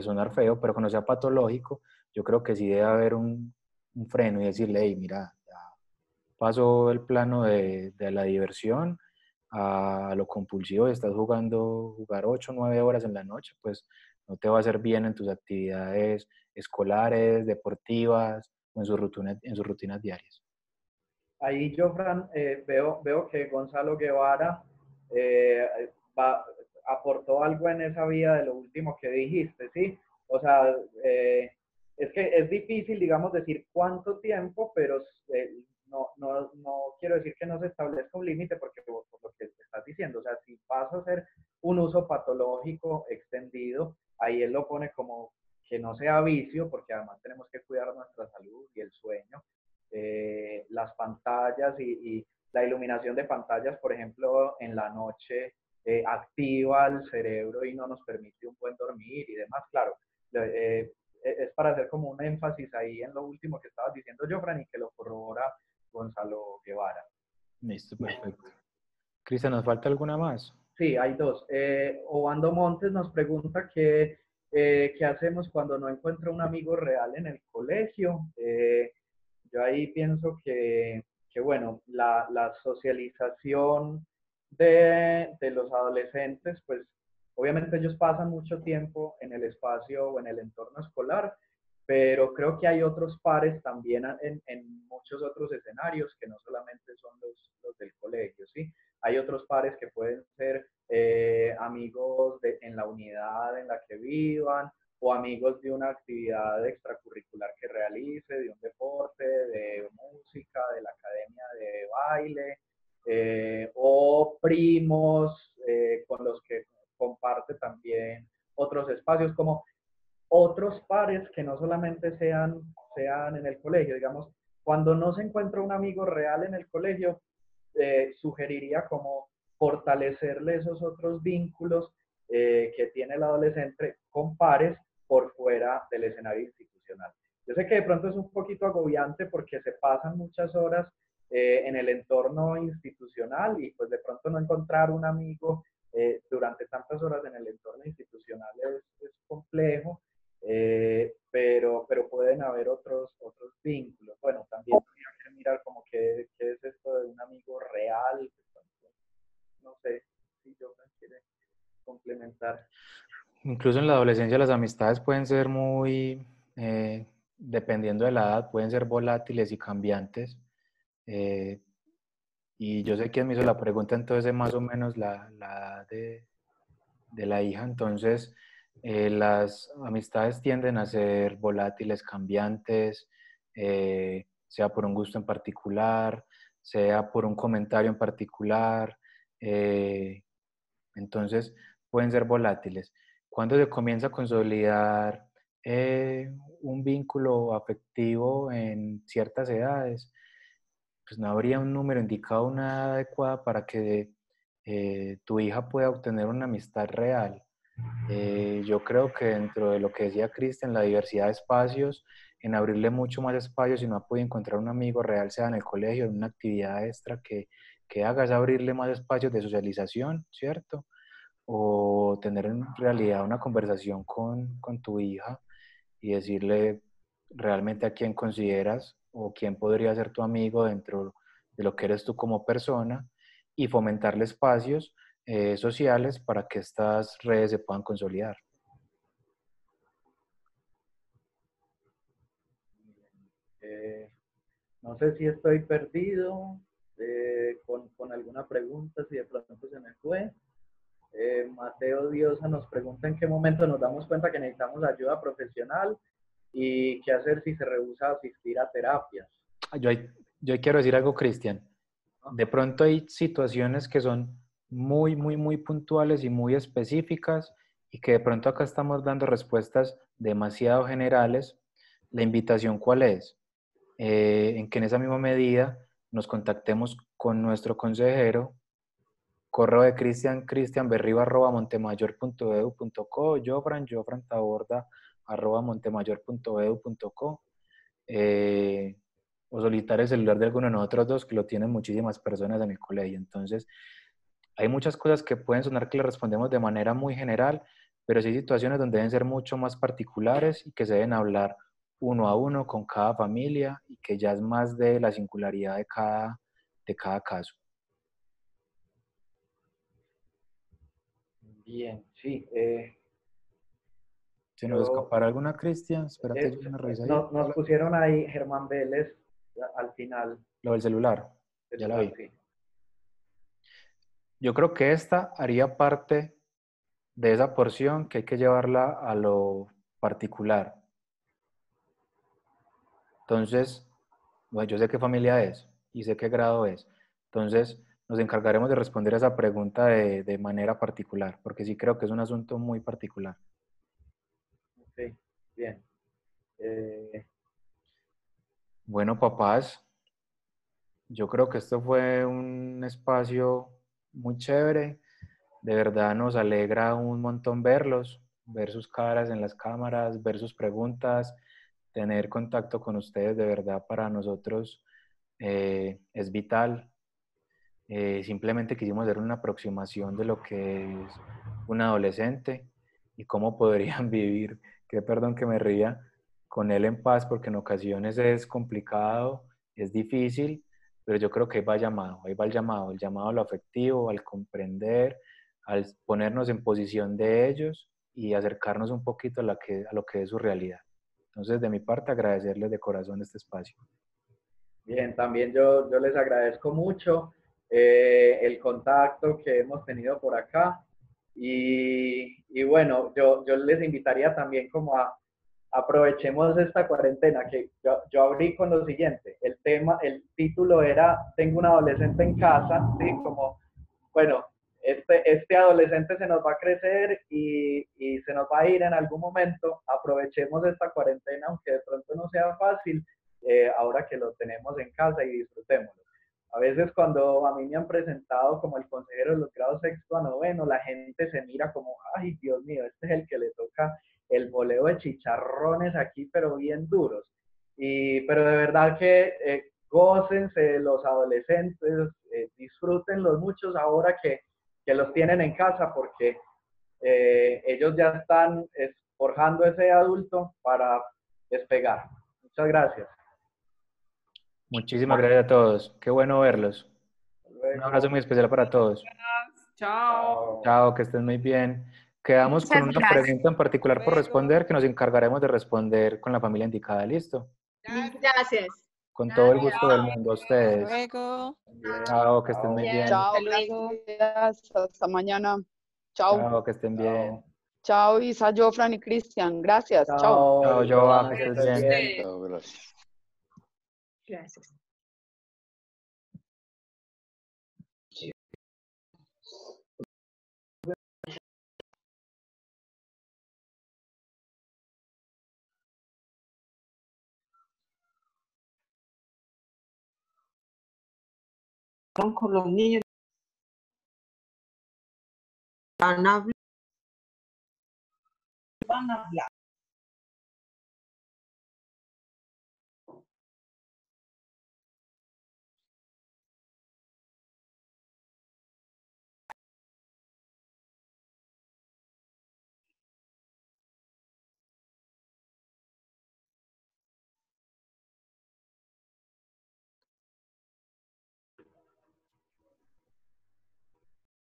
sonar feo, pero cuando sea patológico, yo creo que sí debe haber un freno y decirle, hey, mira, ya pasó el plano de la diversión a lo compulsivo y estás jugar 8 o 9 horas en la noche, pues no te va a hacer bien en tus actividades escolares, deportivas o en sus rutinas diarias. Ahí yo, Fran, veo que Gonzalo Guevara eh, va, aportó algo en esa vía de lo último que dijiste, ¿sí? O sea, es que es difícil, digamos, decir cuánto tiempo, pero no quiero decir que no se establezca un límite porque por lo que estás diciendo, o sea, si vas a hacer un uso patológico extendido, ahí él lo pone como que no sea vicio, porque además tenemos que cuidar nuestra salud y el sueño, las pantallas y la iluminación de pantallas, por ejemplo, en la noche activa el cerebro y no nos permite un buen dormir y demás. Claro, es para hacer como un énfasis ahí en lo último que estabas diciendo, Jofran, y que lo corrobora Gonzalo Guevara. Listo, perfecto. Cristian, ¿nos falta alguna más? Sí, hay dos. Obando Montes nos pregunta qué hacemos cuando no encuentra un amigo real en el colegio. Yo ahí pienso que bueno, la socialización de los adolescentes, pues obviamente ellos pasan mucho tiempo en el espacio o en el entorno escolar, pero creo que hay otros pares también en muchos otros escenarios que no solamente son los del colegio, ¿sí? Hay otros pares que pueden ser amigos en la unidad en la que vivan, o amigos de una actividad extracurricular que realice, de un deporte, de música, de la academia de baile, o primos con los que comparte también otros espacios, como otros pares que no solamente sean en el colegio. Digamos, cuando no se encuentra un amigo real en el colegio, sugeriría como fortalecerle esos otros vínculos que tiene el adolescente con pares por fuera del escenario institucional. Yo sé que de pronto es un poquito agobiante porque se pasan muchas horas en el entorno institucional y pues de pronto no encontrar un amigo durante tantas horas en el entorno institucional es complejo, pero pueden haber otros vínculos. Bueno, también habría que mirar como qué es esto de un amigo real. No sé si yo quiere complementar. Incluso en la adolescencia las amistades pueden ser muy, dependiendo de la edad, pueden ser volátiles y cambiantes. Eh, y yo sé quién me hizo la pregunta, entonces es más o menos la edad de la hija. Entonces, las amistades tienden a ser volátiles, cambiantes, sea por un gusto en particular, sea por un comentario en particular. eh, entonces, pueden ser volátiles. Cuando se comienza a consolidar un vínculo afectivo en ciertas edades, pues no habría un número indicado, una edad adecuada para que tu hija pueda obtener una amistad real. Yo creo que dentro de lo que decía Cristian, la diversidad de espacios, en abrirle mucho más espacios, si no ha podido encontrar un amigo real, sea en el colegio, en una actividad extra que hagas, abrirle más espacios de socialización, ¿cierto? O tener en realidad una conversación con tu hija y decirle realmente a quién consideras o quién podría ser tu amigo dentro de lo que eres tú como persona y fomentarle espacios sociales para que estas redes se puedan consolidar. Eh, no sé si estoy perdido con alguna pregunta, si de pronto se me fue. Mateo Diosa nos pregunta en qué momento nos damos cuenta que necesitamos ayuda profesional y qué hacer si se rehúsa a asistir a terapias. Yo quiero decir algo, Cristian. De pronto hay situaciones que son muy puntuales y muy específicas y que de pronto acá estamos dando respuestas demasiado generales. La invitación, ¿cuál es? En que en esa misma medida nos contactemos con nuestro consejero, correo de cristianberriba@montemayor.edu.co, jofran.taborda@montemayor.edu.co, o solicitar el celular de alguno de nosotros dos, que lo tienen muchísimas personas en el colegio. Entonces, hay muchas cosas que pueden sonar que le respondemos de manera muy general, pero sí hay situaciones donde deben ser mucho más particulares y que se deben hablar uno a uno con cada familia y que ya es más de la singularidad de cada caso. Bien, sí. ¿Se nos escapará alguna, Cristian? Espérate, yo me reviso ahí. Nos pusieron ahí Germán Vélez al final. Lo del celular, ya la vi. Sí. Yo creo que esta haría parte de esa porción que hay que llevarla a lo particular. Entonces, bueno, yo sé qué familia es y sé qué grado es. Entonces, nos encargaremos de responder esa pregunta de manera particular, porque sí creo que es un asunto muy particular. Ok, bien. Bueno, papás, yo creo que esto fue un espacio muy chévere. De verdad nos alegra un montón verlos, ver sus caras en las cámaras, ver sus preguntas, tener contacto con ustedes. De verdad para nosotros es vital. Simplemente quisimos hacer una aproximación de lo que es un adolescente y cómo podrían vivir, que perdón que me ría, con él en paz, porque en ocasiones es complicado, es difícil, pero yo creo que ahí va el llamado a lo afectivo, al comprender, al ponernos en posición de ellos y acercarnos un poquito a lo que es su realidad. Entonces, de mi parte, agradecerles de corazón este espacio. Bien, también yo les agradezco mucho. el contacto que hemos tenido por acá. Y bueno, yo les invitaría también como a aprovechemos esta cuarentena, que yo abrí con lo siguiente. El título era Tengo un adolescente en casa, ¿sí? Como, bueno, este adolescente se nos va a crecer y se nos va a ir en algún momento. Aprovechemos esta cuarentena, aunque de pronto no sea fácil, ahora que lo tenemos en casa, y disfrutémoslo. A veces cuando a mí me han presentado como el consejero de los grados sexto a noveno, la gente se mira como, ay, Dios mío, este es el que le toca el boleo de chicharrones aquí, pero bien duros. Pero de verdad que gócense los adolescentes, disfrútenlos muchos ahora que los tienen en casa, porque ellos ya están forjando ese adulto para despegar. Muchas gracias. Muchísimas gracias a todos. Qué bueno verlos. Un Luego. abrazo muy especial para todos. Chao. Chao, que estén muy bien. Quedamos con Muchas una gracias. pregunta en particular por responder, que nos encargaremos de responder con la familia indicada. ¿Listo? Gracias. Con todo el gusto del mundo a Hasta ustedes. luego. Chao, que estén muy bien. Chao, Hasta luego. gracias. Hasta mañana. Chao. Chao, que estén bien. Chao, Isa, Jofran y Cristian. Gracias. Chao. Chao, Chao, Joa, que que estés estés bien. bien. Chao, gracias. Gracias. Con los niños van a hablar.